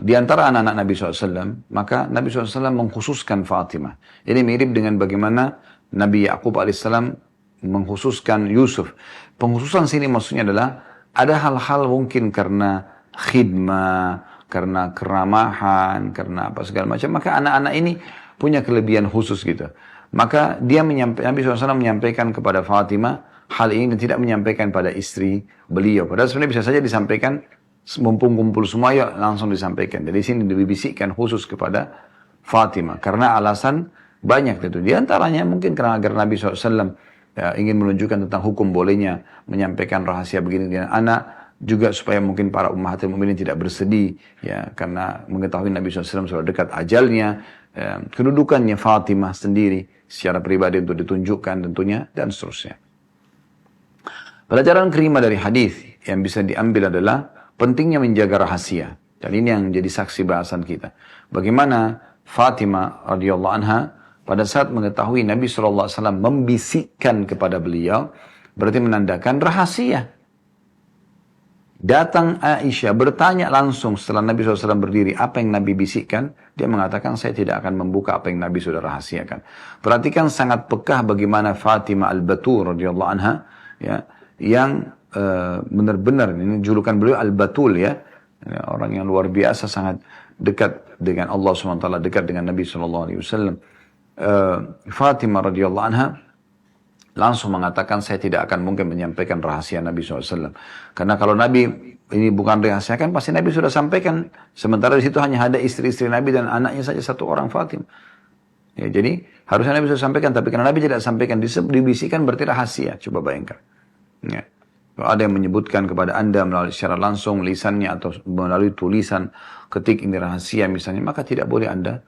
Speaker 1: di antara anak-anak Nabi SAW, maka Nabi SAW mengkhususkan Fatimah. Ini mirip dengan bagaimana Nabi Yaqub AS mengkhususkan Yusuf. Pengkhususan sini maksudnya adalah ada hal-hal mungkin karena khidmah, karena keramahan, karena apa segala macam. Maka anak-anak ini punya kelebihan khusus gitu. Maka Nabi SAW menyampaikan kepada Fatimah hal ini dan tidak menyampaikan pada istri beliau. Padahal sebenarnya bisa saja disampaikan mumpung kumpul semua, ya langsung disampaikan. Jadi sini dibisikkan khusus kepada Fatimah. Karena alasan banyak tentu. Di antaranya mungkin karena agar Nabi SAW ya, ingin menunjukkan tentang hukum bolehnya menyampaikan rahasia begini dengan anak. Juga supaya mungkin para ummahatul mukminin tidak bersedih. Ya, karena mengetahui Nabi SAW sudah dekat ajalnya. Ya, kedudukannya Fatimah sendiri secara pribadi untuk ditunjukkan tentunya. Dan seterusnya. Pelajaran kelima dari hadis yang bisa diambil adalah pentingnya menjaga rahasia. Dan ini yang jadi saksi bahasan kita. Bagaimana Fatimah radhiyallahu anha pada saat mengetahui Nabi SAW membisikkan kepada beliau, berarti menandakan rahasia. Datang Aisyah bertanya langsung setelah Nabi SAW berdiri, apa yang Nabi bisikkan? Dia mengatakan, saya tidak akan membuka apa yang Nabi sudah rahasiakan. Perhatikan sangat pekah bagaimana Fatimah Al-Batul radhiyallahu anha, ya, yang benar-benar, ini julukan beliau Al-Batul, ya, orang yang luar biasa, sangat dekat dengan Allah SWT, dekat dengan Nabi SAW. Fatimah radhiyallahu anha langsung mengatakan, saya tidak akan mungkin menyampaikan rahasia Nabi SAW. Karena kalau Nabi ini bukan rahasia kan, pasti Nabi sudah sampaikan. Sementara di situ hanya ada istri-istri Nabi dan anaknya saja satu orang, Fatimah. Ya, jadi harusnya Nabi sudah sampaikan, tapi karena Nabi tidak sampaikan, dibisikkan berarti rahasia. Coba bayangkan. Ya. Kalau ada yang menyebutkan kepada Anda melalui secara langsung lisannya atau melalui tulisan ketik ini rahasia misalnya, maka tidak boleh Anda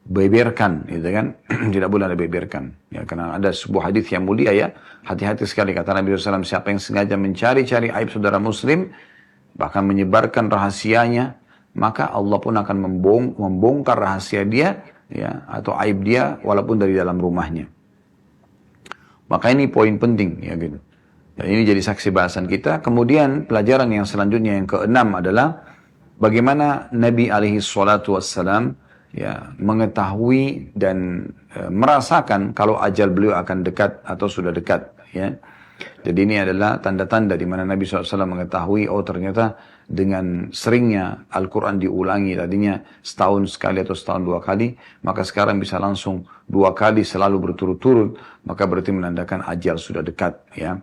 Speaker 1: beberkan, gitu kan? Tidak boleh Anda beberkan. Ya, karena ada sebuah hadis yang mulia, ya. Hati-hati sekali kata Nabi SAW, siapa yang sengaja mencari-cari aib saudara muslim, bahkan menyebarkan rahasianya, maka Allah pun akan membongkar rahasia dia, ya, atau aib dia, walaupun dari dalam rumahnya. Maka ini poin penting, ya gitu. Dan ini jadi saksi bahasan kita. Kemudian pelajaran yang selanjutnya yang keenam adalah bagaimana Nabi SAW ya, mengetahui dan merasakan kalau ajal beliau akan dekat atau sudah dekat, ya. Jadi ini adalah tanda-tanda di mana Nabi SAW mengetahui, oh ternyata dengan seringnya Al-Quran diulangi, tadinya setahun sekali atau setahun dua kali, maka sekarang bisa langsung 2 kali selalu berturut-turut, maka berarti menandakan ajal sudah dekat, ya.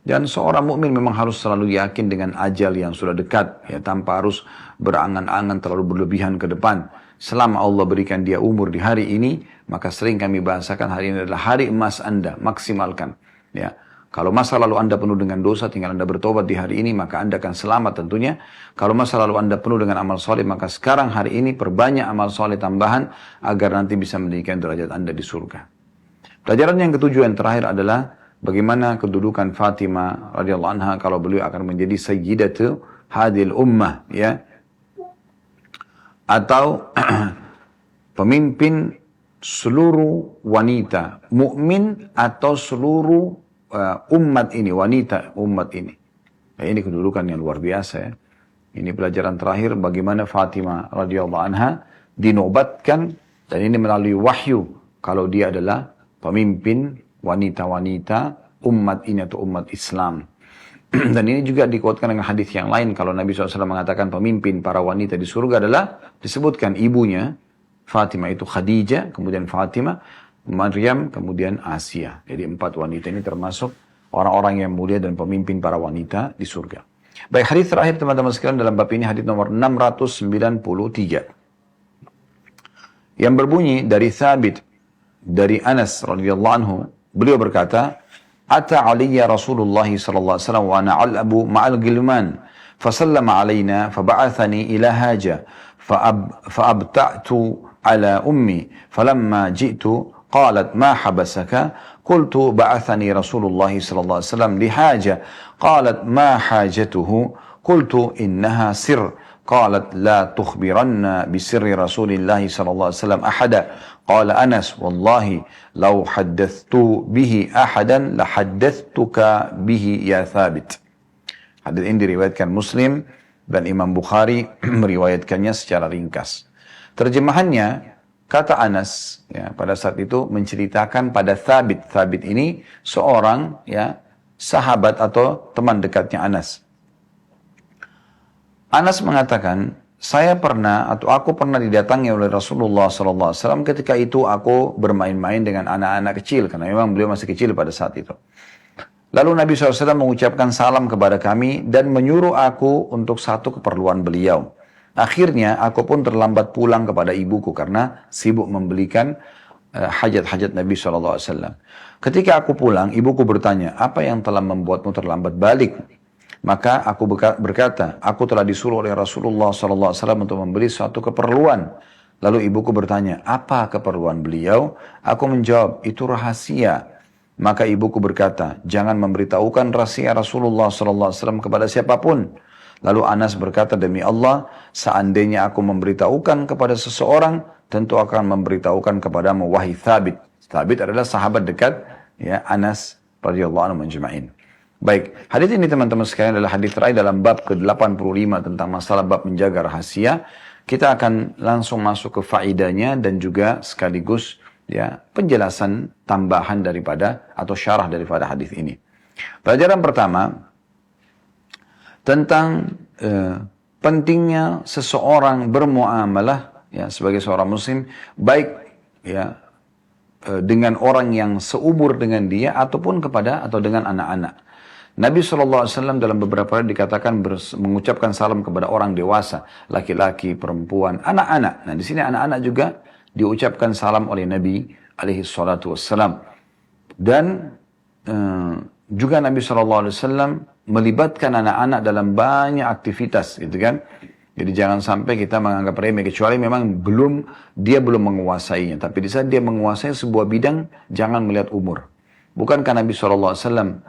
Speaker 1: Dan seorang mukmin memang harus selalu yakin dengan ajal yang sudah dekat, ya, tanpa harus berangan-angan terlalu berlebihan ke depan. Selama Allah berikan dia umur di hari ini, maka sering kami bahasakan hari ini adalah hari emas Anda, maksimalkan. Ya, kalau masa lalu Anda penuh dengan dosa, tinggal Anda bertobat di hari ini, maka Anda akan selamat tentunya. Kalau masa lalu Anda penuh dengan amal soleh, maka sekarang hari ini perbanyak amal soleh tambahan agar nanti bisa meninggikan derajat Anda di surga. Pelajaran yang ketujuh yang terakhir adalah bagaimana kedudukan Fatimah radhiyallahu anha kalau beliau akan menjadi sayyidatu hadil ummah, ya, atau pemimpin seluruh wanita mukmin atau seluruh umat ini, wanita umat ini. Nah, ini kedudukan yang luar biasa, ya. Ini pelajaran terakhir bagaimana Fatimah radhiyallahu anha dinobatkan, dan ini melalui wahyu kalau dia adalah pemimpin wanita-wanita umat ini atau umat Islam. Dan ini juga dikuatkan dengan hadis yang lain, kalau Nabi SAW mengatakan pemimpin para wanita di surga adalah disebutkan ibunya Fatimah itu Khadijah, kemudian Fatimah, Maryam, kemudian Asia. Jadi 4 wanita ini termasuk orang-orang yang mulia dan pemimpin para wanita di surga. Baik, hadis terakhir teman-teman sekalian dalam bab ini, hadis nomor 693. Yang berbunyi dari Thabit, dari Anas radhiyallahu anhu, beliau berkata, Ata aliyya Rasulullah sallallahu alaihi wasallam wa ana al'abu ma'al gilman fasallama alaina faba'athani ila haja fa'abta'tu ala ummi falamma ji'tu qalat ma habasaka qultu ba'athani Rasulullah sallallahu alaihi wasallam li haja qalat ma hajatuhu qultu innaha sir qalat la tukhbiranna bi sirri Rasulillah sallallahu alaihi wasallam ahada. Qala Anas, wallahi, law haddathtu bihi ahadan, la haddathtuka bihi ya Thabit. Hadis ini diriwayatkan Muslim dan Imam Bukhari meriwayatkannya secara ringkas. Terjemahannya, kata Anas, ya, pada saat itu menceritakan pada Thabit. Thabit ini seorang, ya, sahabat atau teman dekatnya Anas. Anas mengatakan, saya pernah atau aku pernah didatangi oleh Rasulullah SAW. Ketika itu aku bermain-main dengan anak-anak kecil, karena memang beliau masih kecil pada saat itu. Lalu Nabi SAW mengucapkan salam kepada kami dan menyuruh aku untuk satu keperluan beliau. Akhirnya aku pun terlambat pulang kepada ibuku karena sibuk membelikan hajat-hajat Nabi SAW. Ketika aku pulang, ibuku bertanya, apa yang telah membuatmu terlambat balik? Maka aku berkata, aku telah disuruh oleh Rasulullah SAW untuk membeli suatu keperluan. Lalu ibuku bertanya, apa keperluan beliau? Aku menjawab, itu rahasia. Maka ibuku berkata, jangan memberitahukan rahasia Rasulullah SAW kepada siapapun. Lalu Anas berkata, demi Allah, seandainya aku memberitahukan kepada seseorang, tentu akan memberitahukan kepadamu wahai Thabit. Thabit adalah sahabat dekat ya Anas radhiyallahu anhu majma'in. Baik, hadis ini teman-teman sekalian adalah hadis terakhir dalam bab ke-85 tentang masalah bab menjaga rahasia. Kita akan langsung masuk ke faedahnya dan juga sekaligus ya penjelasan tambahan daripada atau syarah daripada hadis ini. Pelajaran pertama tentang pentingnya seseorang bermuamalah ya sebagai seorang muslim baik ya dengan orang yang seumur dengan dia ataupun kepada atau dengan anak-anak. Nabi SAW dalam beberapa kali dikatakan mengucapkan salam kepada orang dewasa, laki-laki, perempuan, anak-anak. Nah di sini anak-anak juga diucapkan salam oleh Nabi SAW. Dan juga Nabi SAW melibatkan anak-anak dalam banyak aktivitas, gitu kan? Jadi jangan sampai kita menganggap remeh kecuali memang dia belum menguasainya. Tapi di saat dia menguasai sebuah bidang, jangan melihat umur. Bukankah Nabi SAW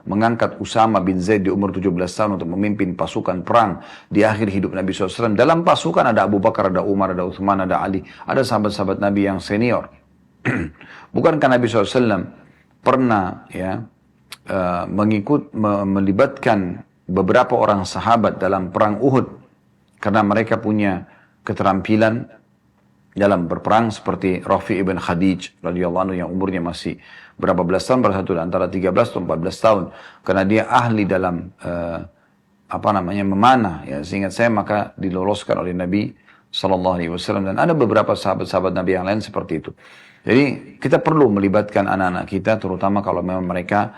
Speaker 1: mengangkat Usama bin Zaid di umur 17 tahun untuk memimpin pasukan perang di akhir hidup Nabi SAW. Dalam pasukan ada Abu Bakar, ada Umar, ada Uthman, ada Ali. Ada sahabat-sahabat Nabi yang senior. Bukankah Nabi SAW pernah ya melibatkan beberapa orang sahabat dalam perang Uhud. Karena mereka punya keterampilan dalam berperang seperti Rafi' ibn Khadij radhiyallahu anhu yang umurnya masih berapa belas tahun pada satu antara 13 atau 14 tahun karena dia ahli dalam memanah ya seingat saya maka diloloskan oleh Nabi SAW dan ada beberapa sahabat-sahabat Nabi yang lain seperti itu. Jadi kita perlu melibatkan anak-anak kita terutama kalau memang mereka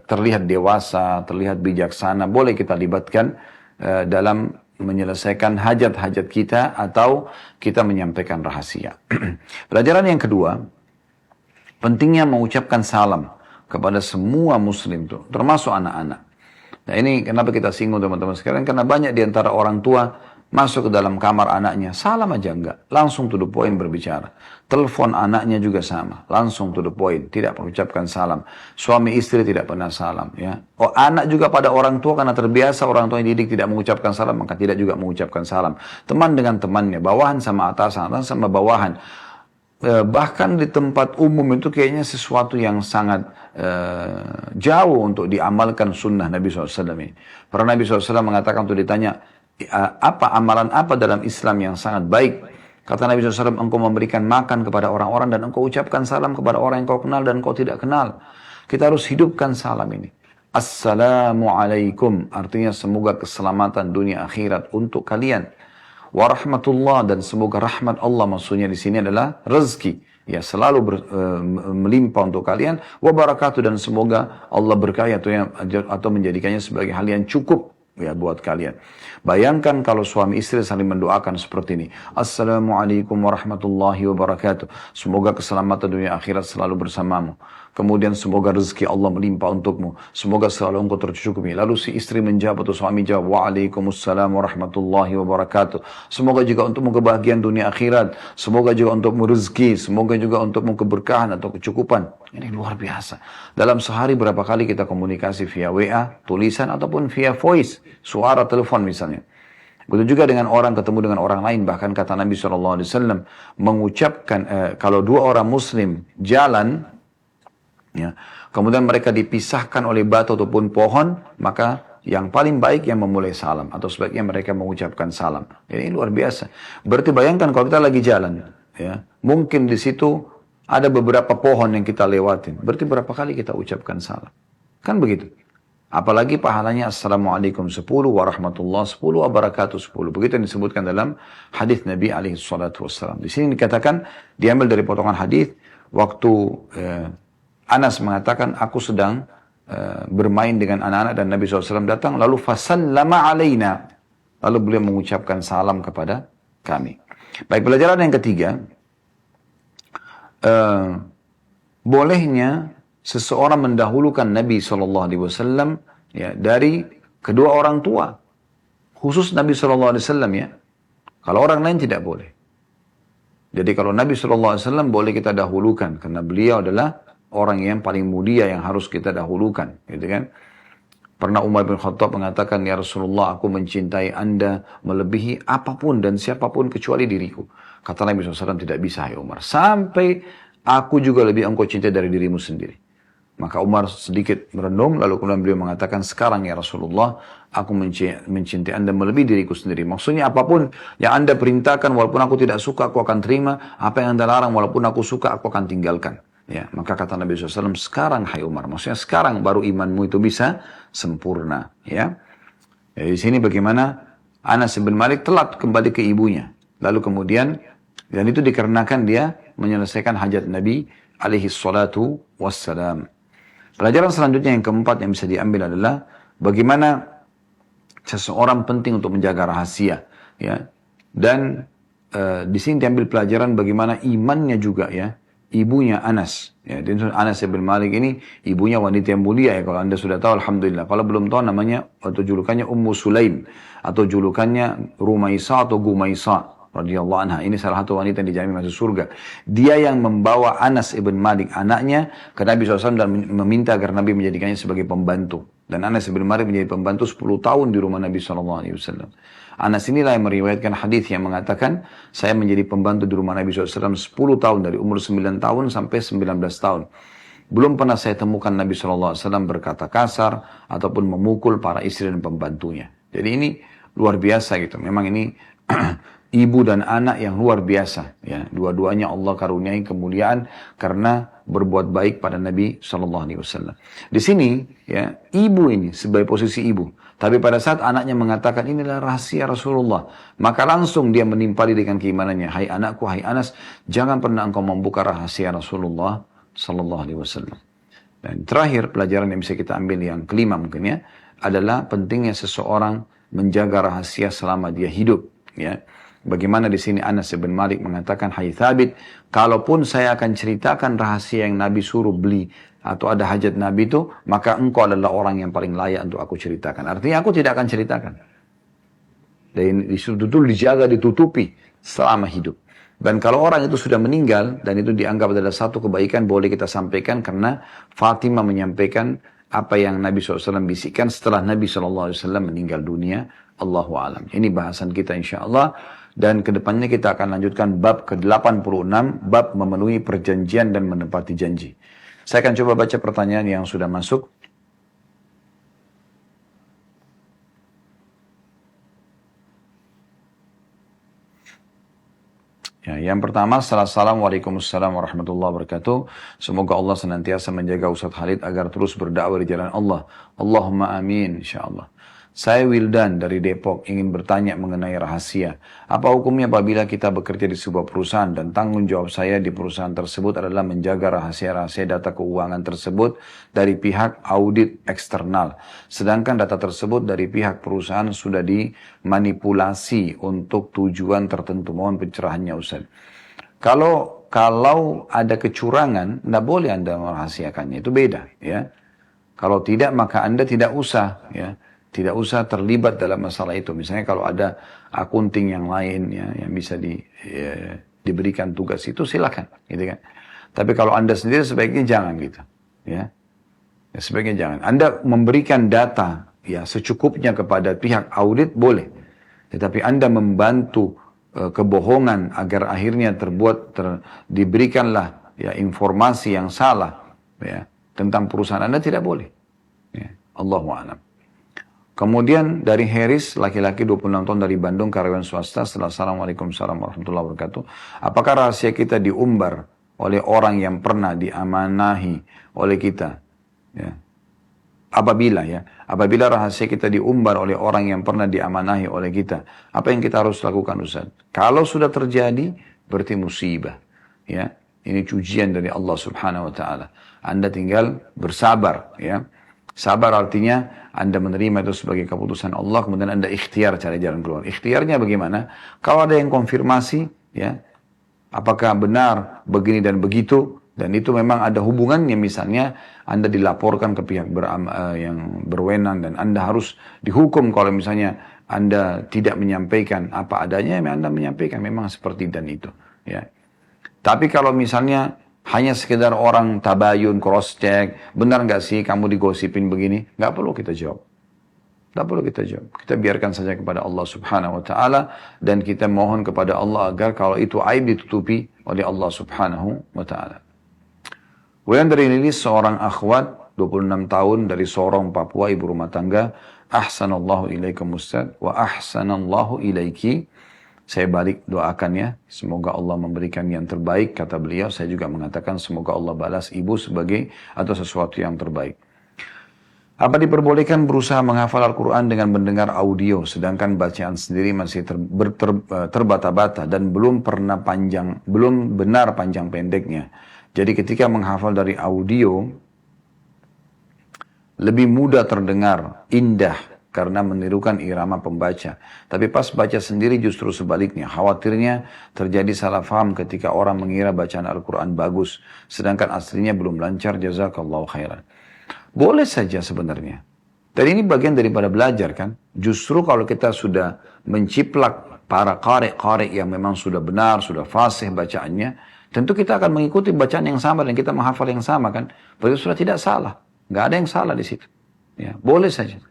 Speaker 1: terlihat dewasa, terlihat bijaksana, boleh kita libatkan dalam menyelesaikan hajat-hajat kita atau kita menyampaikan rahasia. Pelajaran yang kedua, pentingnya mengucapkan salam kepada semua muslim itu, termasuk anak-anak. Nah ini kenapa kita singgung teman-teman sekalian, karena banyak di antara orang tua masuk ke dalam kamar anaknya, salam aja enggak, langsung to the point berbicara. Telepon anaknya juga sama, langsung to the point, tidak mengucapkan salam. Suami istri tidak pernah salam. Ya. Oh, anak juga pada orang tua karena terbiasa orang tua yang didik tidak mengucapkan salam, maka tidak juga mengucapkan salam. Teman dengan temannya, bawahan sama atasan, atasan sama bawahan. Bahkan di tempat umum itu kayaknya sesuatu yang sangat jauh untuk diamalkan sunnah Nabi SAW ini. Karena Nabi SAW mengatakan untuk ditanya, amalan apa dalam Islam yang sangat baik? Kata Nabi SAW, engkau memberikan makan kepada orang-orang dan engkau ucapkan salam kepada orang yang kau kenal dan kau tidak kenal. Kita harus hidupkan salam ini. Assalamualaikum, artinya semoga keselamatan dunia akhirat untuk kalian. Warahmatullah, dan semoga rahmat Allah, maksudnya di sini adalah rezeki. Ya, selalu melimpah untuk kalian. Wabarakatuh, dan semoga Allah berkahi atau menjadikannya sebagai hal yang cukup ya buat kalian. Bayangkan kalau suami istri saling mendoakan seperti ini. Assalamualaikum warahmatullahi wabarakatuh. Semoga keselamatan dunia akhirat selalu bersamamu. Kemudian semoga rezeki Allah melimpah untukmu. Semoga selalu engkau tercukupi. Lalu si istri menjawab atau suami jawab, Waalaikumsalam warahmatullahi wabarakatuh. Semoga juga untukmu kebahagiaan dunia akhirat. Semoga juga untukmu rezeki. Semoga juga untukmu keberkahan atau kecukupan. Ini luar biasa. Dalam sehari berapa kali kita komunikasi via WA, tulisan ataupun via voice, suara telepon misalnya. Begitu juga dengan orang ketemu dengan orang lain. Bahkan kata Nabi SAW mengucapkan kalau dua orang muslim jalan, ya, kemudian mereka dipisahkan oleh batu ataupun pohon, maka yang paling baik yang memulai salam atau sebaiknya mereka mengucapkan salam. Ini luar biasa. Berarti bayangkan kalau kita lagi jalan, ya, mungkin di situ ada beberapa pohon yang kita lewatin. Berarti berapa kali kita ucapkan salam? Kan begitu. Apalagi pahalanya Assalamualaikum 10, warahmatullah 10, wabarakatuh 10. Begitu yang disebutkan dalam hadis Nabi SAW. Di sini dikatakan, diambil dari potongan hadis waktu Anas mengatakan, aku sedang bermain dengan anak-anak dan Nabi SAW datang, lalu fasallama alaina. Lalu beliau mengucapkan salam kepada kami. Baik, pelajaran yang ketiga, bolehnya seseorang mendahulukan Nabi SAW ya, dari kedua orang tua. Khusus Nabi SAW ya. Kalau orang lain tidak boleh. Jadi kalau Nabi SAW boleh kita dahulukan. Karena beliau adalah orang yang paling mulia yang harus kita dahulukan. Gitu kan. Pernah Umar bin Khattab mengatakan, ya Rasulullah, aku mencintai anda melebihi apapun dan siapapun kecuali diriku. Kata Nabi SAW, tidak bisa ya Umar. Sampai aku juga lebih engkau cintai dari dirimu sendiri. Maka Umar sedikit merenung, lalu kemudian beliau mengatakan, sekarang ya Rasulullah, aku mencintai anda melebihi diriku sendiri. Maksudnya apapun yang anda perintahkan, walaupun aku tidak suka, aku akan terima. Apa yang anda larang, walaupun aku suka, aku akan tinggalkan. Ya, maka kata Nabi SAW, sekarang hai Umar. Maksudnya sekarang baru imanmu itu bisa sempurna. Ya. Jadi di sini bagaimana Anas bin Malik telat kembali ke ibunya. Lalu kemudian, dan itu dikarenakan dia menyelesaikan hajat Nabi alaihi salatu wassalam. Pelajaran selanjutnya yang keempat yang bisa diambil adalah bagaimana seseorang penting untuk menjaga rahasia. Ya. Dan di sini diambil pelajaran bagaimana imannya juga ya. Ibunya Anas. Ya, Anas bin Malik ini ibunya wanita yang mulia ya. Kalau anda sudah tahu, alhamdulillah. Kalau belum tahu namanya atau julukannya Ummu Sulaim atau julukannya Rumaisa atau Gumaisa radhiyallahu anha. Ini salah satu wanita yang dijamin masuk surga. Dia yang membawa Anas bin Malik anaknya ke Nabi SAW dan meminta agar Nabi menjadikannya sebagai pembantu. Dan Anas bin Malik menjadi pembantu 10 tahun di rumah Nabi SAW. Anas inilah yang meriwayatkan hadis yang mengatakan, saya menjadi pembantu di rumah Nabi SAW 10 tahun, dari umur 9 tahun sampai 19 tahun. Belum pernah saya temukan Nabi SAW berkata kasar, ataupun memukul para istri dan pembantunya. Jadi ini luar biasa gitu. Memang ini ibu dan anak yang luar biasa. Ya. Dua-duanya Allah karuniai kemuliaan karena berbuat baik pada Nabi SAW. Di sini, ya, ibu ini sebagai posisi ibu. Tapi pada saat anaknya mengatakan inilah rahasia Rasulullah, maka langsung dia menimpali dengan keimanannya. Hai anakku, hai Anas, jangan pernah engkau membuka rahasia Rasulullah SAW. Dan terakhir pelajaran yang bisa kita ambil yang kelima mungkin ya, adalah pentingnya seseorang menjaga rahasia selama dia hidup. Ya. Bagaimana di sini Anas bin Malik mengatakan, hai Thabit, kalaupun saya akan ceritakan rahasia yang Nabi suruh beli atau ada hajat Nabi itu, maka engkau adalah orang yang paling layak untuk aku ceritakan. Artinya aku tidak akan ceritakan. Dan betul dijaga, ditutupi selama hidup. Dan kalau orang itu sudah meninggal, dan itu dianggap adalah satu kebaikan, boleh kita sampaikan karena Fatimah menyampaikan apa yang Nabi SAW bisikkan setelah Nabi SAW meninggal dunia. Allahu alam. Ini bahasan kita insya Allah. Dan kedepannya kita akan lanjutkan bab ke-86, bab memenuhi perjanjian dan menepati janji. Saya akan coba baca pertanyaan yang sudah masuk. Ya, yang pertama, Assalamualaikum warahmatullahi wabarakatuh. Semoga Allah senantiasa menjaga Ustaz Khalid agar terus berdakwah di jalan Allah. Allahumma amin, insyaAllah. Saya Wildan dari Depok ingin bertanya mengenai rahasia. Apa hukumnya apabila kita bekerja di sebuah perusahaan dan tanggung jawab saya di perusahaan tersebut adalah menjaga rahasia-rahasia data keuangan tersebut dari pihak audit eksternal. Sedangkan data tersebut dari pihak perusahaan sudah dimanipulasi untuk tujuan tertentu. Mohon pencerahannya Ustaz. Kalau ada kecurangan, tidak boleh Anda merahasiakannya. Itu beda. Ya. Kalau tidak, maka Anda tidak usah. Ya. Tidak usah terlibat dalam masalah itu. Misalnya kalau ada akunting yang lain ya, yang bisa diberikan tugas itu silakan, gitu kan. Tapi kalau Anda sendiri sebaiknya jangan gitu, ya. Sebaiknya jangan. Anda memberikan data ya secukupnya kepada pihak audit boleh. Tetapi Anda membantu kebohongan agar akhirnya diberikanlah ya informasi yang salah ya tentang perusahaan Anda tidak boleh. Ya. Allahu a'lam. Kemudian dari Harris, laki-laki 26 tahun dari Bandung, karyawan swasta. Assalamualaikum warahmatullahi wabarakatuh. Apakah rahasia kita diumbar oleh orang yang pernah diamanahi oleh kita? Ya. Apabila rahasia kita diumbar oleh orang yang pernah diamanahi oleh kita, apa yang kita harus lakukan Ustaz? Kalau sudah terjadi, berarti musibah. Ya. Ini ujian dari Allah Subhanahu wa taala. Anda tinggal bersabar, ya. Sabar artinya Anda menerima itu sebagai keputusan Allah, kemudian Anda ikhtiar cari jalan keluar. Ikhtiarnya bagaimana? Kalau ada yang konfirmasi, ya, apakah benar begini dan begitu, dan itu memang ada hubungannya, misalnya Anda dilaporkan ke pihak yang berwenang dan Anda harus dihukum kalau misalnya Anda tidak menyampaikan apa adanya, Anda menyampaikan memang seperti dan itu. Ya. Tapi kalau misalnya hanya sekedar orang tabayun, cross check, benar nggak sih kamu digosipin begini? Nggak perlu kita jawab. Tak perlu kita jawab. Kita biarkan saja kepada Allah Subhanahu wa taala dan kita mohon kepada Allah agar kalau itu aib ditutupi oleh Allah Subhanahu wa taala. Kemudian dari rilis seorang akhwat 26 tahun dari Sorong, Papua, ibu rumah tangga. Ahsanallahu ilaikum Ustaz wa ahsanallahu ilaiki. Saya balik doakan ya, semoga Allah memberikan yang terbaik, kata beliau. Saya juga mengatakan semoga Allah balas ibu sebagai atau sesuatu yang terbaik. Apa diperbolehkan berusaha menghafal Al-Quran dengan mendengar audio, sedangkan bacaan sendiri masih terbata-bata dan belum benar panjang pendeknya. Jadi ketika menghafal dari audio, lebih mudah terdengar, indah, karena menirukan irama pembaca. Tapi pas baca sendiri justru sebaliknya. Khawatirnya terjadi salah faham ketika orang mengira bacaan Al-Quran bagus, sedangkan aslinya belum lancar. Jazakallahu khairan. Boleh saja sebenarnya. Dan ini bagian daripada belajar kan. Justru kalau kita sudah menciplak para qari yang memang sudah benar, sudah fasih bacaannya, tentu kita akan mengikuti bacaan yang sama dan kita menghafal yang sama kan. Berarti sudah tidak salah. Nggak ada yang salah di situ. Ya, boleh saja.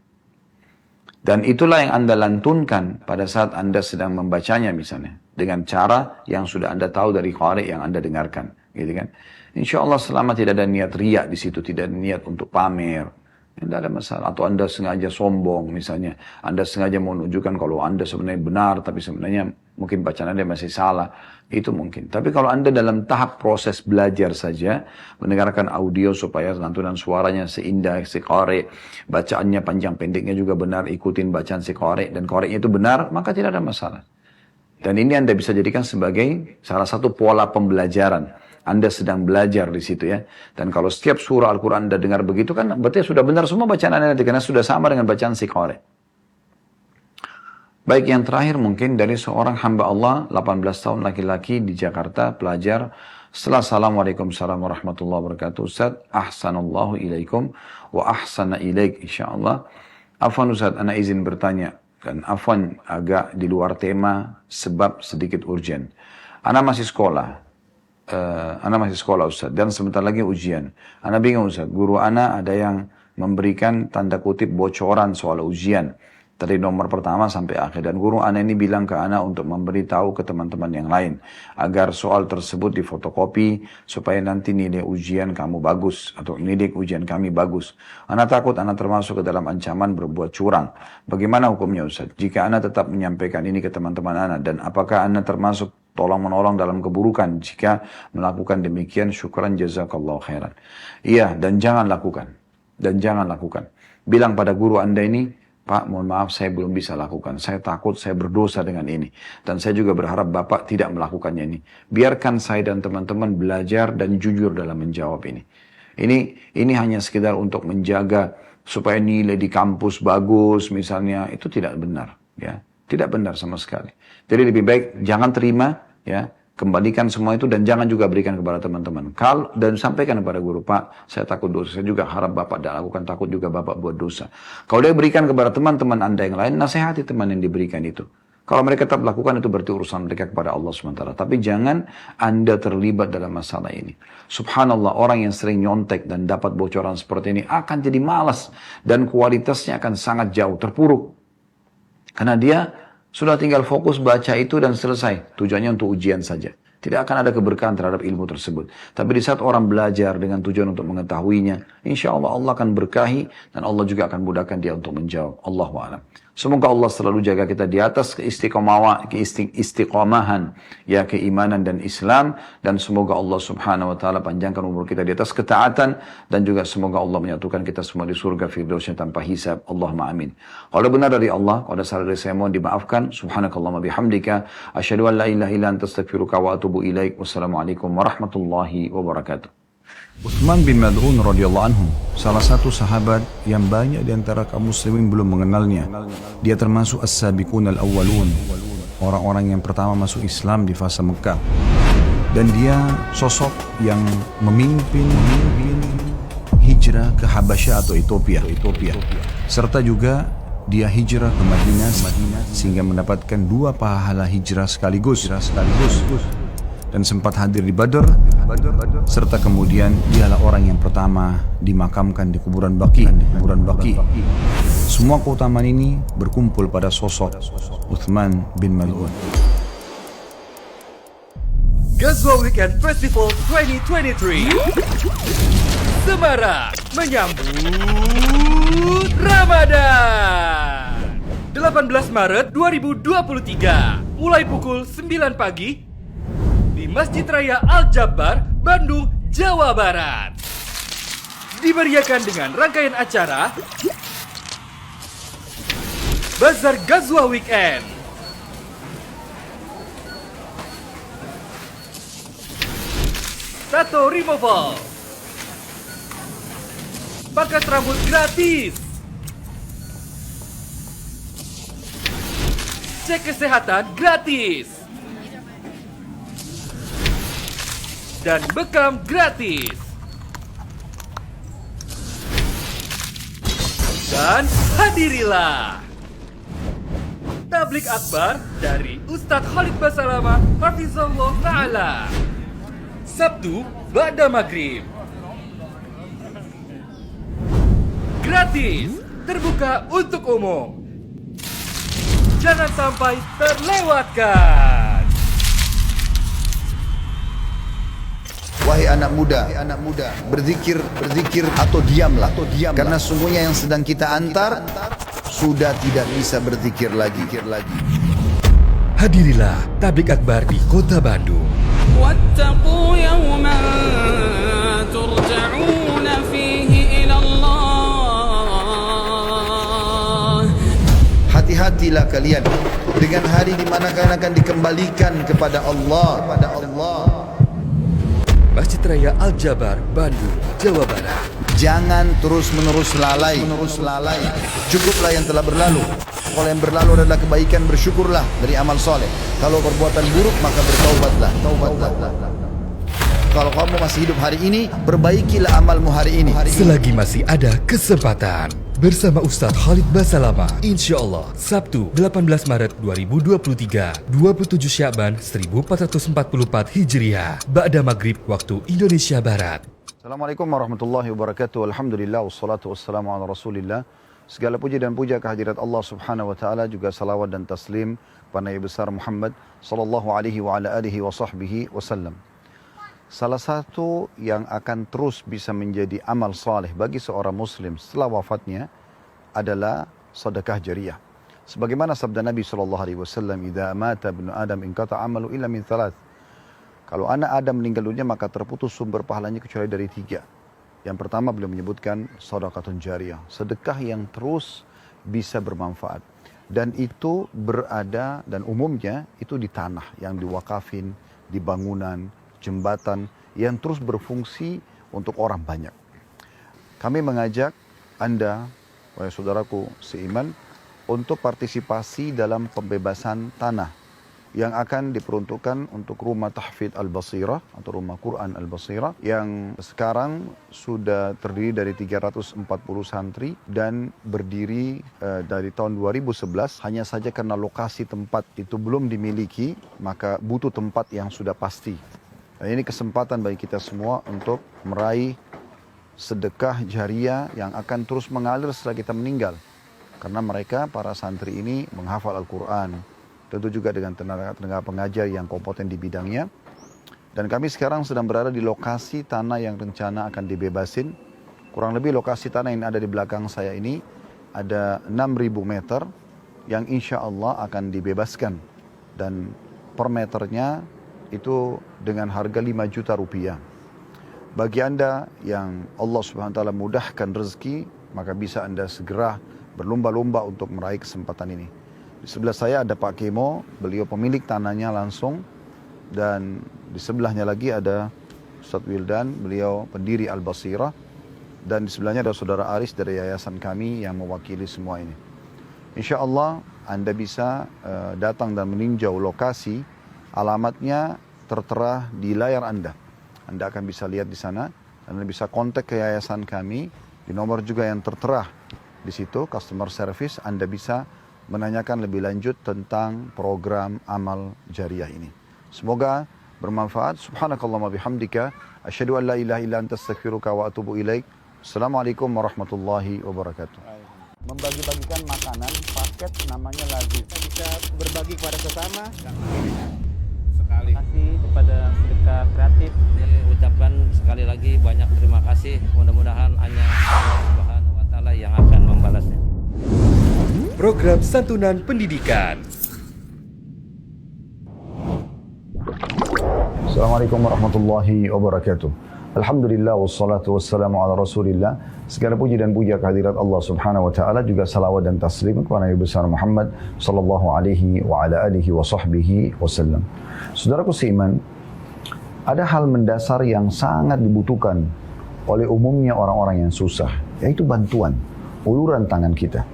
Speaker 1: Dan itulah yang Anda lantunkan pada saat Anda sedang membacanya misalnya. Dengan cara yang sudah Anda tahu dari qari yang Anda dengarkan. Gitu kan. Insya Allah selama tidak ada niat riak di situ, tidak ada niat untuk pamer, tidak ada masalah. Atau Anda sengaja sombong misalnya, Anda sengaja mau menunjukkan kalau Anda sebenarnya benar, tapi sebenarnya mungkin bacaan Anda masih salah, itu mungkin. Tapi kalau Anda dalam tahap proses belajar saja, mendengarkan audio supaya lantunan suaranya seindah si qari, bacaannya panjang pendeknya juga benar, ikutin bacaan si qari, dan qarinya itu benar, maka tidak ada masalah. Dan ini Anda bisa jadikan sebagai salah satu pola pembelajaran. Anda sedang belajar di situ ya. Dan kalau setiap surah Al-Quran Anda dengar begitu kan, berarti sudah benar semua bacaan Anda nanti. Karena sudah sama dengan bacaan si qari. Baik, yang terakhir mungkin dari seorang hamba Allah, 18 tahun laki-laki di Jakarta, pelajar. Setelah Assalamualaikum warahmatullahi wabarakatuh. Ustaz, ahsanallahu ilaikum wa ahsana ilaik insyaAllah. Afwan Ustaz, ana izin bertanya. Dan afwan agak di luar tema sebab sedikit urgen. Ana masih sekolah. Ana masih sekolah Ustaz dan sebentar lagi ujian. Ana bingung Ustaz, guru ana ada yang memberikan tanda kutip bocoran soal ujian dari nomor pertama sampai akhir, dan guru ana ini bilang ke ana untuk memberitahu ke teman-teman yang lain agar soal tersebut difotokopi supaya nanti nilai ujian kamu bagus atau nilai ujian kami bagus. Ana takut ana termasuk ke dalam ancaman berbuat curang. Bagaimana hukumnya Ustaz jika ana tetap menyampaikan ini ke teman-teman ana, dan apakah ana termasuk tolong-menolong dalam keburukan jika melakukan demikian? Syukran jazakallahu khairan. Iya, dan jangan lakukan. Dan jangan lakukan. Bilang pada guru Anda ini, Pak, mohon maaf saya belum bisa lakukan. Saya takut saya berdosa dengan ini. Dan saya juga berharap Bapak tidak melakukannya ini. Biarkan saya dan teman-teman belajar dan jujur dalam menjawab ini. Ini hanya sekedar untuk menjaga supaya nilai di kampus bagus misalnya. Itu tidak benar. Ya, tidak benar sama sekali. Jadi lebih baik jangan terima, ya, kembalikan semua itu dan jangan juga berikan kepada teman-teman. Dan sampaikan kepada guru, Pak, saya takut dosa. Saya juga harap Bapak tidak lakukan, takut juga Bapak buat dosa. Kalau dia berikan kepada teman-teman Anda yang lain, nasihati teman yang diberikan itu. Kalau mereka tetap lakukan itu berarti urusan mereka kepada Allah SWT. Tapi jangan Anda terlibat dalam masalah ini. Subhanallah, orang yang sering nyontek dan dapat bocoran seperti ini akan jadi malas dan kualitasnya akan sangat jauh terpuruk. Karena dia sudah tinggal fokus baca itu dan selesai. Tujuannya untuk ujian saja. Tidak akan ada keberkahan terhadap ilmu tersebut. Tapi di saat orang belajar dengan tujuan untuk mengetahuinya, insya Allah Allah akan berkahi dan Allah juga akan mudahkan dia untuk menjawab. Allahu a'lam. Semoga Allah selalu jaga kita di atas keistiqomahan, ya, keimanan dan Islam, dan semoga Allah Subhanahu wa taala panjangkan umur kita di atas ketaatan, dan juga semoga Allah menyatukan kita semua di surga firdausnya tanpa hisab. Allahumma amin. Kalau benar dari Allah, kalau salah dari saya mohon dimaafkan. Subhanakallahumma bihamdika asyhadu an la ilaha illa anta astaghfiruka wa atubu ilaik. Wassalamualaikum warahmatullahi wabarakatuh.
Speaker 2: Utsman bin Mad'un radhiyallahu anhu, salah satu sahabat yang banyak di antara kaum muslimin belum mengenalnya. Dia termasuk as-sabiqun al-awwalun, orang-orang yang pertama masuk Islam di fase Mekah. Dan dia sosok yang memimpin hijrah ke Habasyah atau Ethiopia. Serta juga dia hijrah ke Madinah sehingga mendapatkan 2 pahala hijrah sekaligus. Dan sempat hadir di Badr, serta kemudian dialah orang yang pertama dimakamkan di kuburan Baqi. Semua keutamaan ini berkumpul pada sosok Uthman bin Maz'un.
Speaker 3: Ghazwa Weekend Festival 2023 Semarang menyambut Ramadan 18 Maret 2023 mulai pukul 9 pagi di Masjid Raya Al-Jabbar, Bandung, Jawa Barat. Dimeriahkan dengan rangkaian acara Bazar Ghazwa Weekend, tato removal, pangkas rambut gratis, cek kesehatan gratis, dan bekam gratis. Dan hadirilah tablik akbar dari Ustadz Khalid Basalamah Hafizallah Ta'ala, Sabtu ba'da maghrib. Gratis, terbuka untuk umum. Jangan sampai terlewatkan.
Speaker 4: Wahai anak muda, berzikir atau diamlah, karena sungguhnya yang sedang kita antar sudah tidak bisa berzikir lagi.
Speaker 3: Hadirilah tablik akbar di Kota Bandung.
Speaker 5: واتقوا يوما ترجعون فيه إلى الله.
Speaker 4: Hati-hatilah kalian dengan hari di mana kalian akan dikembalikan kepada Allah.
Speaker 3: Masjid Raya Al-Jabar, Bandung, Jawa Barat.
Speaker 4: Jangan terus-menerus lalai. Cukuplah yang telah berlalu. Kalau yang berlalu adalah kebaikan, bersyukurlah dari amal soleh. Kalau perbuatan buruk, maka bertaubatlah. Kalau kamu masih hidup hari ini, perbaikilah amalmu hari ini.
Speaker 3: Selagi masih ada kesempatan, bersama Ustadz Khalid Basalamah, insya Allah Sabtu 18 Maret 2023, 27 Sya'ban 1444 Hijriah, ba'da maghrib waktu Indonesia Barat.
Speaker 1: Assalamualaikum warahmatullahi wabarakatuh. Alhamdulillah wassalatu wassalamu ala Rasulillah. Segala puji dan puja kehadirat Allah Subhanahu wa taala, juga salawat dan taslim pada Nabi besar Muhammad sallallahu alaihi wa ala alihi wa sahbihi wasallam. Salah satu yang akan terus bisa menjadi amal saleh bagi seorang muslim setelah wafatnya adalah sedekah jariyah. Sebagaimana sabda Nabi sallallahu alaihi wasallam, "Idza mata ibnu Adam inqata 'amalu illa min thalath." Kalau anak Adam meninggal dunia maka terputus sumber pahalanya kecuali dari 3. Yang pertama beliau menyebutkan sedekahun jariyah, sedekah yang terus bisa bermanfaat. Dan itu berada dan umumnya itu di tanah yang diwakafin, di bangunan, jembatan yang terus berfungsi untuk orang banyak. Kami mengajak Anda, wahai saudaraku seiman, untuk partisipasi dalam pembebasan tanah yang akan diperuntukkan untuk rumah tahfidz Al-Basirah atau rumah Quran Al-Basirah yang sekarang sudah terdiri dari 340 santri dan berdiri dari tahun 2011. Hanya saja karena lokasi tempat itu belum dimiliki, maka butuh tempat yang sudah pasti. Dan ini kesempatan bagi kita semua untuk meraih sedekah jariyah yang akan terus mengalir setelah kita meninggal. Karena mereka, para santri ini menghafal Al-Quran, tentu juga dengan tenaga pengajar yang kompeten di bidangnya. Dan kami sekarang sedang berada di lokasi tanah yang rencana akan dibebasin. Kurang lebih lokasi tanah yang ada di belakang saya ini ada 6.000 meter yang insya Allah akan dibebaskan. Dan per meternya itu dengan harga 5 juta rupiah. Bagi Anda yang Allah Subhanahu wa taala mudahkan rezeki, maka bisa Anda segera berlomba-lomba untuk meraih kesempatan ini. Di sebelah saya ada Pak Kemo, beliau pemilik tanahnya langsung. Dan di sebelahnya lagi ada Ustadz Wildan, beliau pendiri Al-Basirah. Dan di sebelahnya ada Saudara Aris dari yayasan kami yang mewakili semua ini. Insya Allah Anda bisa datang dan meninjau lokasi. Alamatnya tertera di layar Anda. Anda akan bisa lihat di sana. Anda bisa kontak ke yayasan kami. Di nomor juga yang tertera di situ, customer service. Anda bisa menanyakan lebih lanjut tentang program amal jariyah ini. Semoga bermanfaat. Subhanakallahumma bihamdika asyhadu an la ilaha illa anta astaghfiruka wa atubu ilaik. Assalamualaikum warahmatullahi wabarakatuh. membagi-bagikan makanan, paket namanya lazim.
Speaker 6: Kita bisa berbagi kepada sesama.
Speaker 7: Sekali kasih kepada sedekah kreatif. Ucapkan sekali lagi banyak terima kasih. Mudah-mudahan hanya Allah Subhanahu wa taala yang akan membalasnya.
Speaker 3: Program Santunan Pendidikan.
Speaker 4: Assalamualaikum warahmatullahi wabarakatuh. Alhamdulillah wassalatu wassalamu ala rasulillah. Segala puji dan puja kehadirat Allah subhanahu wa ta'ala, juga salawat dan taslim kepada Nabi besar Muhammad sallallahu alaihi wa ala alihi wa sahbihi wasallam. Saudaraku seiman, ada hal mendasar yang sangat dibutuhkan oleh umumnya orang-orang yang susah, yaitu bantuan, uluran tangan kita.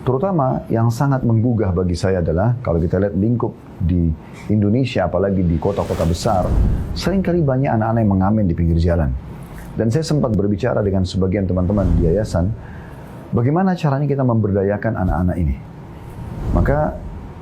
Speaker 4: Terutama yang sangat menggugah bagi saya adalah kalau kita lihat lingkup di Indonesia, apalagi di kota-kota besar, seringkali banyak anak-anak yang mengamen di pinggir jalan. Dan saya sempat berbicara dengan sebagian teman-teman di yayasan, bagaimana caranya kita memberdayakan anak-anak ini. Maka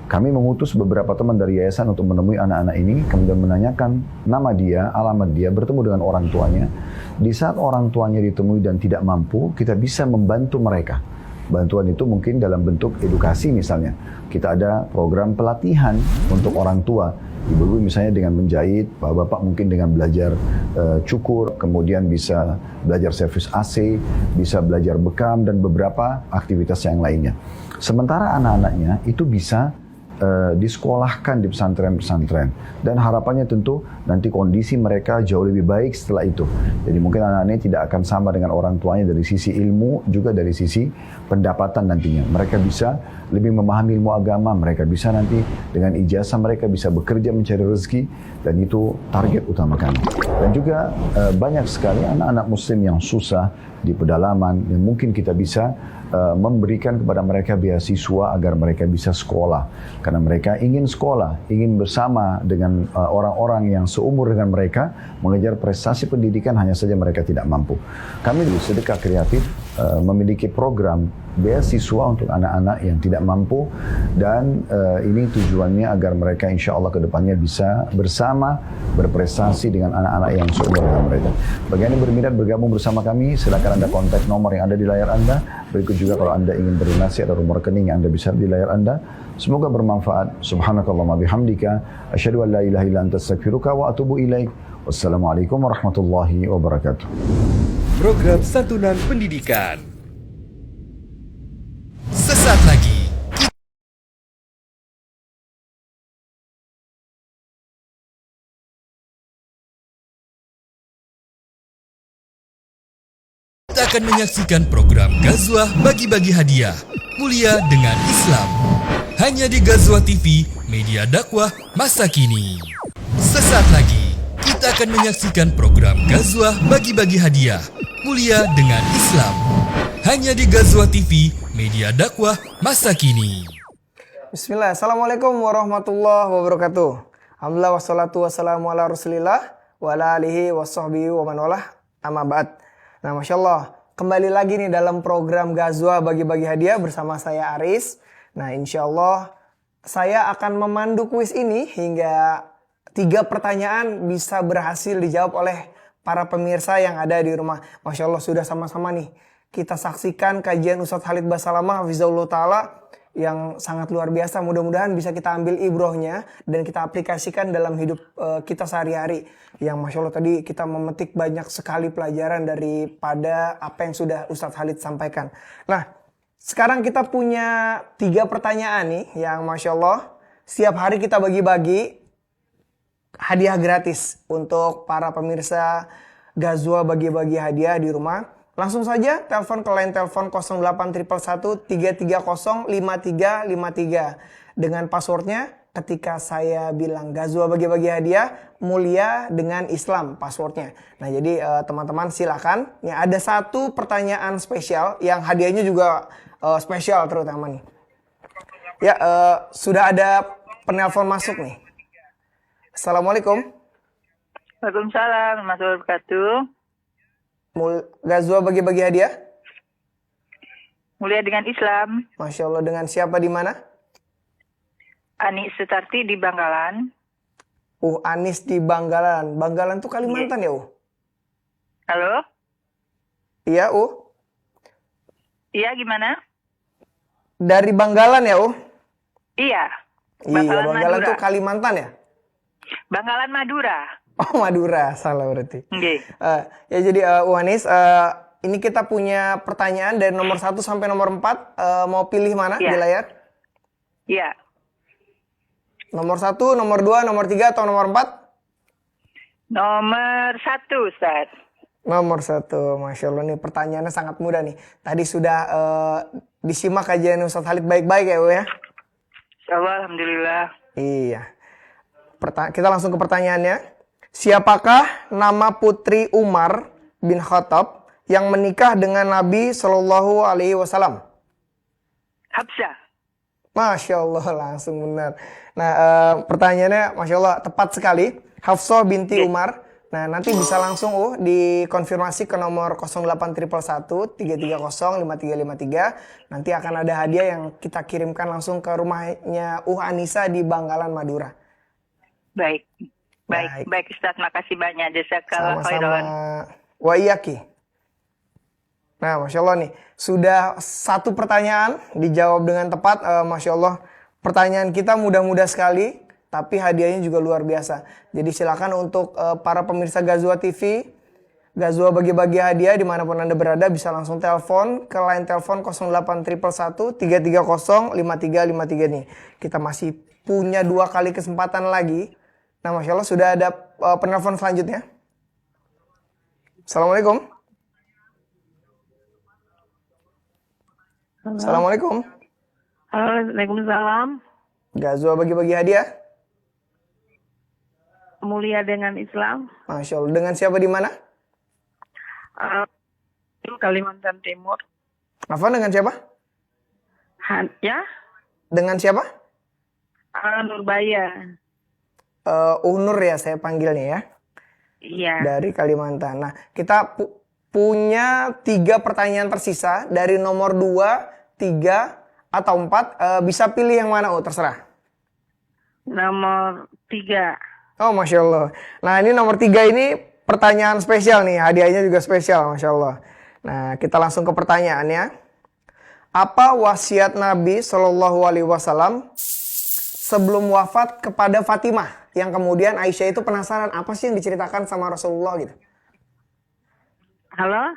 Speaker 4: kami mengutus beberapa teman dari yayasan untuk menemui anak-anak ini, kemudian menanyakan nama dia, alamat dia, bertemu dengan orang tuanya. Di saat orang tuanya ditemui dan tidak mampu, kita bisa membantu mereka. Bantuan itu mungkin dalam bentuk edukasi misalnya. Kita ada program pelatihan untuk orang tua. Ibu-ibu misalnya dengan menjahit, bapak-bapak mungkin dengan belajar cukur, kemudian bisa belajar servis AC, bisa belajar bekam, dan beberapa aktivitas yang lainnya. Sementara anak-anaknya itu bisa disekolahkan di pesantren-pesantren, dan harapannya tentu nanti kondisi mereka jauh lebih baik setelah itu. Jadi mungkin anak-anaknya tidak akan sama dengan orang tuanya dari sisi ilmu, juga dari sisi pendapatan nantinya. Mereka bisa lebih memahami ilmu agama, mereka bisa nanti dengan ijazah mereka bisa bekerja mencari rezeki, dan itu target utama kami. Dan juga banyak sekali anak-anak muslim yang susah di pedalaman, yang mungkin kita bisa memberikan kepada mereka beasiswa agar mereka bisa sekolah. Karena mereka ingin sekolah, ingin bersama dengan orang-orang yang seumur dengan mereka, mengejar prestasi pendidikan, hanya saja mereka tidak mampu. Kami di Sedekah Kreatif memiliki program beasiswa untuk anak-anak yang tidak mampu, dan ini tujuannya agar mereka insya Allah ke depannya bisa bersama berprestasi dengan anak-anak yang seumur dengan mereka. Bagi Anda yang berminat bergabung bersama kami, silakan Anda kontak nomor yang ada di layar Anda. Berikut juga kalau Anda ingin berdonasi atau nomor rekening yang Anda bisa di layar Anda. Semoga bermanfaat. Subhanakallahumma bihamdika asyhadu an la ilaha illa anta astaghfiruka wa atubu ilaik. Wassalamualaikum warahmatullahi wabarakatuh.
Speaker 3: Program Santunan Pendidikan. Sesaat lagi kita akan menyaksikan program Ghazwah Bagi-Bagi Hadiah Mulia dengan Islam, hanya di Ghazwah TV, media dakwah masa kini. Sesaat lagi kita akan menyaksikan program Ghazwah Bagi-Bagi Hadiah Mulia dengan Islam, hanya di Ghazwah TV, media dakwah masa kini.
Speaker 8: Bismillah, Assalamualaikum warahmatullahi wabarakatuh. Alhamdulillah wassalatu wassalamu ala rasulillah wa ala alihi wa sahbihi wa man walah, amma ba'd. Nah, Masya Allah, kembali lagi nih dalam program Ghazwah Bagi-Bagi Hadiah bersama saya Aris. Nah, insya Allah saya akan memandu kuis ini hingga 3 pertanyaan bisa berhasil dijawab oleh para pemirsa yang ada di rumah. Masya Allah, sudah sama-sama nih kita saksikan kajian Ustadz Khalid Basalamah Hafizahullah Ta'ala yang sangat luar biasa. Mudah-mudahan bisa kita ambil ibrohnya dan kita aplikasikan dalam hidup kita sehari-hari. Yang Masya Allah tadi kita memetik banyak sekali pelajaran daripada apa yang sudah Ustadz Khalid sampaikan. Nah, sekarang kita punya 3 pertanyaan nih yang Masya Allah setiap hari kita bagi-bagi hadiah gratis untuk para pemirsa Ghazwah Bagi-Bagi Hadiah di rumah. Langsung saja telepon ke line telepon 0811 330 5353 dengan passwordnya. Ketika saya bilang Ghazwah Bagi-Bagi Hadiah Mulia dengan Islam passwordnya. Nah, jadi teman-teman silakan. Ya, ada 1 pertanyaan spesial yang hadiahnya juga spesial terutama nih. Ya, sudah ada penelpon masuk nih. Assalamualaikum.
Speaker 9: Waalaikumsalam warahmatullahi wabarakatuh.
Speaker 8: Ghazwah Bagi-Bagi Hadiah?
Speaker 9: Mulia dengan Islam.
Speaker 8: Masya Allah, dengan siapa di mana?
Speaker 9: Ani Sutarti di Bangkalan.
Speaker 8: Anis di Bangkalan. Bangkalan tuh Kalimantan ya,
Speaker 9: Halo?
Speaker 8: Iya,
Speaker 9: Iya, gimana?
Speaker 8: Dari Banggalan ya,
Speaker 9: Iya.
Speaker 8: Iya, Banggalan
Speaker 9: Madura.
Speaker 8: tuh Kalimantan ya?
Speaker 9: Banggalan Madura.
Speaker 8: Oh, Madura, salah berarti.
Speaker 9: Nggih.
Speaker 8: Ya jadi Uwanis, ini kita punya pertanyaan dari nomor 1 sampai nomor 4. Mau pilih mana di
Speaker 9: Iya.
Speaker 8: layar?
Speaker 9: Iya.
Speaker 8: Nomor 1, nomor 2, nomor 3, atau nomor 4?
Speaker 9: Nomor 1, Ustaz.
Speaker 8: Nomor 1, Masya Allah nih pertanyaannya sangat mudah nih. Tadi sudah disimak kajian Ustadz Khalid baik-baik ya, ya?
Speaker 9: Insyaallah, alhamdulillah.
Speaker 8: Iya. Kita langsung ke pertanyaannya. Siapakah nama putri Umar bin Khattab yang menikah dengan Nabi Shallallahu Alaihi Wasallam?
Speaker 9: Habsah.
Speaker 8: Masya Allah, langsung benar. Nah, pertanyaannya Masya Allah tepat sekali. Hafsah binti Umar. Nah, nanti bisa langsung dikonfirmasi ke nomor 08111 330 5353. Nanti akan ada hadiah yang kita kirimkan langsung ke rumahnya Anissa di Banggalan, Madura.
Speaker 9: Baik. Baik Ustaz, makasih banyak. Jazakallah
Speaker 8: Sama-sama.
Speaker 9: khairan.
Speaker 8: Wa iyaki. Nah, Masya Allah nih. Sudah satu pertanyaan dijawab dengan tepat. Masya Allah. Pertanyaan kita mudah-mudah sekali. Tapi hadiahnya juga luar biasa. Jadi silakan untuk para pemirsa Gazwa TV. Gazwa bagi-bagi hadiah dimanapun Anda berada. Bisa langsung telepon ke line telepon 08111 330 5353 nih. Kita masih punya 2 kali kesempatan lagi. Nah, Masya Allah sudah ada penelpon selanjutnya. Assalamualaikum.
Speaker 10: Halo.
Speaker 8: Assalamualaikum.
Speaker 10: Waalaikumsalam.
Speaker 8: Gazwa bagi-bagi hadiah.
Speaker 10: Mulia dengan Islam.
Speaker 8: Masya Allah. Dengan siapa di mana?
Speaker 10: Kalimantan Timur.
Speaker 8: Apa dengan siapa?
Speaker 10: Ya?
Speaker 8: Dengan siapa?
Speaker 10: Nurbaya.
Speaker 8: Nur ya saya panggilnya ya.
Speaker 10: Iya.
Speaker 8: Dari Kalimantan. Nah, kita punya 3 pertanyaan tersisa dari nomor 2, 3, atau 4. Bisa pilih yang mana? Terserah.
Speaker 10: Nomor 3.
Speaker 8: Oh, Masya Allah. Nah, ini nomor 3 ini pertanyaan spesial nih. Hadiahnya juga spesial, Masya Allah. Nah, kita langsung ke pertanyaannya. Apa wasiat Nabi Shallallahu Alaihi Wasallam sebelum wafat kepada Fatimah? Yang kemudian Aisyah itu penasaran apa sih yang diceritakan sama Rasulullah gitu.
Speaker 10: Halo?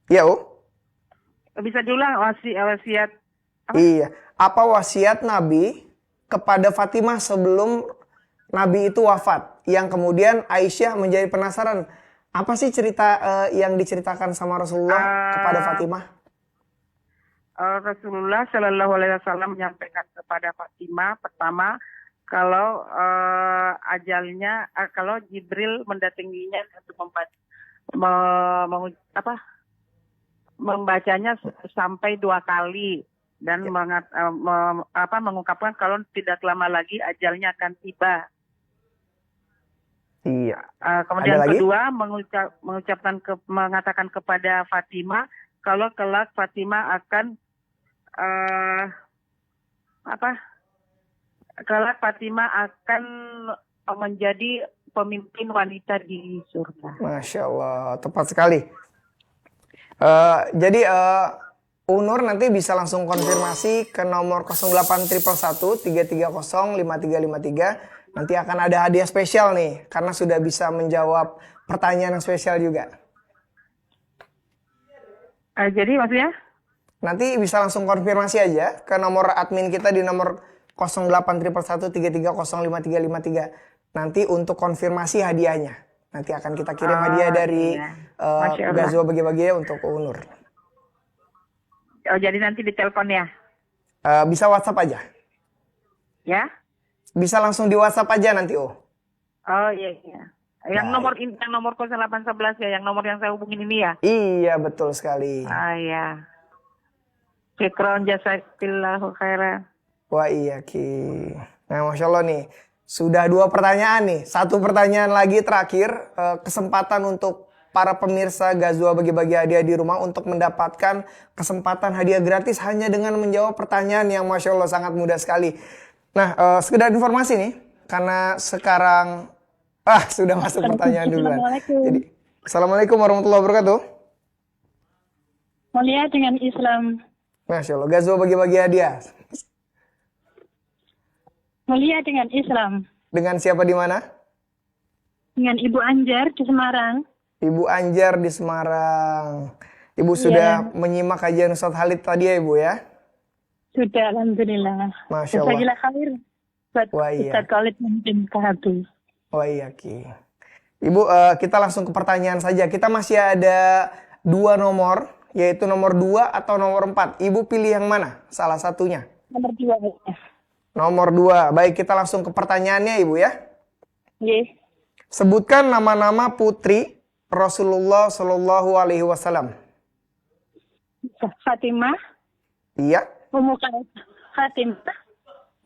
Speaker 8: Iya,
Speaker 10: Bisa diulang wasiat?
Speaker 8: Iya. Apa wasiat Nabi kepada Fatimah sebelum Nabi itu wafat? Yang kemudian Aisyah menjadi penasaran. Apa sih cerita yang diceritakan sama Rasulullah kepada Fatimah?
Speaker 10: Rasulullah Shallallahu Alaihi Wasallam menyampaikan kepada Fatimah pertama kalau ajalnya, kalau Jibril mendatanginya untuk membacanya sampai 2 kali dan mengungkapkan kalau tidak lama lagi ajalnya akan tiba.
Speaker 8: Iya.
Speaker 10: Kemudian kedua mengatakan kepada Fatimah kalau kelak Fatimah akan kelak Fatimah akan menjadi pemimpin wanita di surga.
Speaker 8: Masya Allah, tepat sekali. Jadi Nur nanti bisa langsung konfirmasi ke nomor 08111 330 5353. Nanti akan ada hadiah spesial nih, karena sudah bisa menjawab pertanyaan yang spesial juga.
Speaker 10: Jadi maksudnya?
Speaker 8: Nanti bisa langsung konfirmasi aja ke nomor admin kita di nomor 08111 330 5353. Nanti untuk konfirmasi hadiahnya. Nanti akan kita kirim hadiah dari Gazwa bagi-bagi untuk Nur.
Speaker 10: Oh, jadi nanti ditelepon ya?
Speaker 8: Bisa WhatsApp aja.
Speaker 10: Ya?
Speaker 8: Bisa langsung di WhatsApp aja nanti,
Speaker 10: Oh iya. Yang nomor 0811 ya, yang nomor yang saya hubungin ini ya?
Speaker 8: Iya, betul sekali.
Speaker 10: Iya. Syukron jazakillahu khairan.
Speaker 8: Wah iya Ki. Nah, Masya Allah nih. Sudah 2 pertanyaan nih. 1 pertanyaan lagi terakhir. Kesempatan untuk para pemirsa Gazwa bagi-bagi hadiah di rumah untuk mendapatkan kesempatan hadiah gratis hanya dengan menjawab pertanyaan yang Masya Allah sangat mudah sekali. Nah, sekedar informasi nih, karena sekarang sudah masuk pertanyaan duluan. Jadi, Assalamualaikum warahmatullahi wabarakatuh.
Speaker 11: Mulia dengan Islam.
Speaker 8: Masya Allah. Gazwa bagi-bagi hadiah.
Speaker 11: Mulia dengan Islam.
Speaker 8: Dengan siapa di mana?
Speaker 11: Dengan Ibu Anjar di Semarang.
Speaker 8: Ibu Anjar di Semarang. Ibu sudah menyimak kajian Ustaz Khalid tadi ya Ibu ya?
Speaker 11: Sudah, alhamdulillah.
Speaker 8: Masya Allah.
Speaker 11: Jazakallah khair. Buat Ustaz Khalid mungkin Kahati.
Speaker 8: Wah iya Ki. Ibu, kita langsung ke pertanyaan saja. Kita masih ada 2 nomor, yaitu nomor 2 atau nomor 4. Ibu pilih yang mana? Salah satunya.
Speaker 11: Nomor 2.
Speaker 8: Nomor 2. Baik, kita langsung ke pertanyaannya Ibu ya.
Speaker 11: Yes.
Speaker 8: Sebutkan nama-nama putri Rasulullah Shallallahu Alaihi Wasallam.
Speaker 11: Fatimah.
Speaker 8: Iya.
Speaker 11: Fatimah.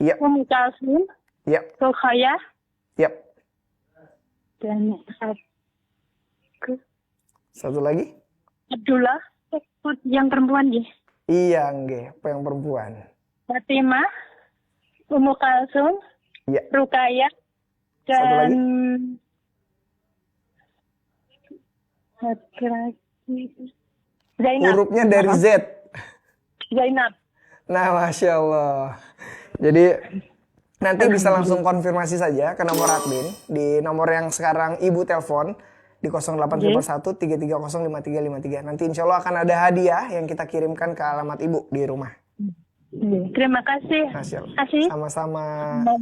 Speaker 8: Iya.
Speaker 11: Ummu Kalsum.
Speaker 8: Iya.
Speaker 11: Ruqayyah.
Speaker 8: Iya.
Speaker 11: Dan
Speaker 8: satu lagi.
Speaker 11: Abdullah. Yang perempuan ya.
Speaker 8: Iya, nggih, yang perempuan.
Speaker 11: Fatimah. Ummu Kalsum.
Speaker 8: Iya.
Speaker 11: Ruqayyah. Dan
Speaker 8: Satu lagi.
Speaker 11: Zainab.
Speaker 8: Hurufnya dari Z.
Speaker 11: Zainab.
Speaker 8: Nah, Masya Allah. Jadi nanti bisa langsung konfirmasi saja ke nomor admin di nomor yang sekarang Ibu telepon di 0811 330 5353. Nanti insya Allah akan ada hadiah yang kita kirimkan ke alamat Ibu di rumah.
Speaker 11: Terima kasih.
Speaker 8: Sama-sama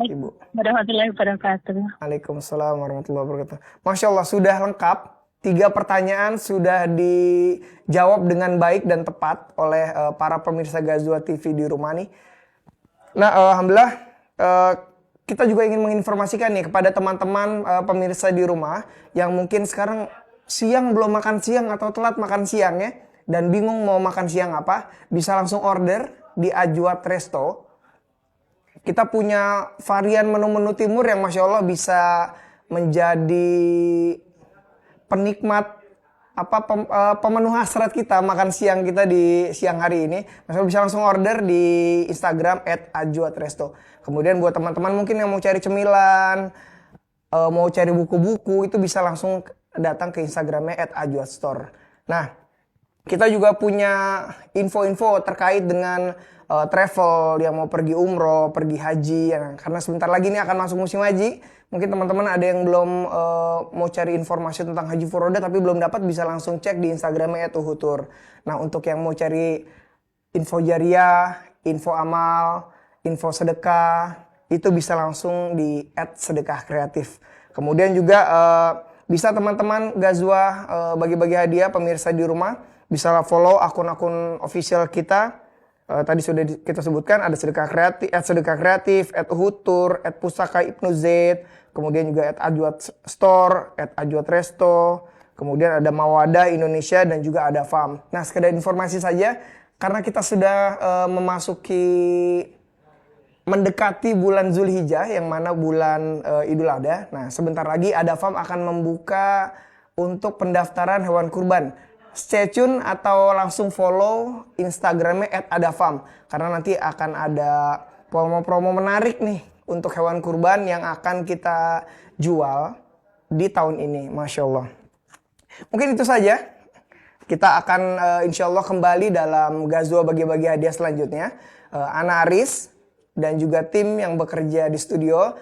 Speaker 8: Ibu.
Speaker 11: Warahmatullahi wabarakatuh.
Speaker 8: Waalaikumsalam warahmatullahi wabarakatuh. Masya Allah sudah lengkap. 3 pertanyaan sudah dijawab dengan baik dan tepat oleh para pemirsa Ghazwa TV di rumah nih. Nah, alhamdulillah kita juga ingin menginformasikan nih kepada teman-teman pemirsa di rumah yang mungkin sekarang siang belum makan siang atau telat makan siang ya dan bingung mau makan siang apa, bisa langsung order di Ajwat Resto. Kita punya varian menu-menu timur yang Masya Allah bisa menjadi penikmat pemenuh hasrat kita makan siang kita di siang hari ini. Masih bisa langsung order di Instagram @ajwatresto. Kemudian buat teman-teman mungkin yang mau cari cemilan, mau cari buku-buku, itu bisa langsung datang ke Instagramnya @ajwatstore. Nah, kita juga punya info-info terkait dengan travel yang mau pergi umroh, pergi haji, ya, karena sebentar lagi ini akan masuk musim haji. Mungkin teman-teman ada yang belum mau cari informasi tentang haji furoda tapi belum dapat, bisa langsung cek di Instagramnya @uhutur. Nah, untuk yang mau cari info jariah, info amal, info sedekah, itu bisa langsung di @sedekahkreatif. Kemudian juga bisa teman-teman Ghazwa bagi-bagi hadiah pemirsa di rumah, bisa follow akun-akun official kita. Tadi sudah kita sebutkan ada sedekah kreatif, @uhutur, @pusaka Ibnu Zaid, kemudian juga @ajwatstore, @ajwatresto, kemudian ada Mawadah Indonesia dan juga ada FAM. Nah, sekedar informasi saja karena kita sudah mendekati bulan Zulhijjah yang mana bulan Idul Adha. Nah, sebentar lagi ada FAM akan membuka untuk pendaftaran hewan kurban. Stay tune atau langsung follow Instagramnya @adafam karena nanti akan ada promo-promo menarik nih untuk hewan kurban yang akan kita jual di tahun ini, Masya Allah. Mungkin itu saja. Kita akan insya Allah kembali dalam Ghazwa bagi-bagi hadiah selanjutnya. Ana Aris dan juga tim yang bekerja di studio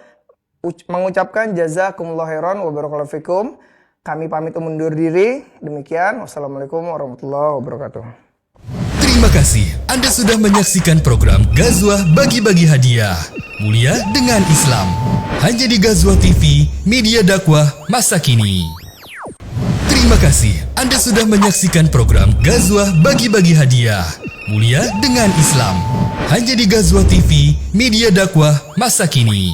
Speaker 8: mengucapkan jazakumullah khairan wa barakallahu fikum. Kami pamit undur diri. Demikian. Wassalamualaikum warahmatullahi wabarakatuh.
Speaker 3: Terima kasih Anda sudah menyaksikan program Ghazwa Bagi-Bagi Hadiah. Mulia dengan Islam. Hanya di Ghazwa TV, media dakwah masa kini. Terima kasih Anda sudah menyaksikan program Ghazwa Bagi-Bagi Hadiah. Mulia dengan Islam. Hanya di Ghazwa TV, media dakwah masa kini.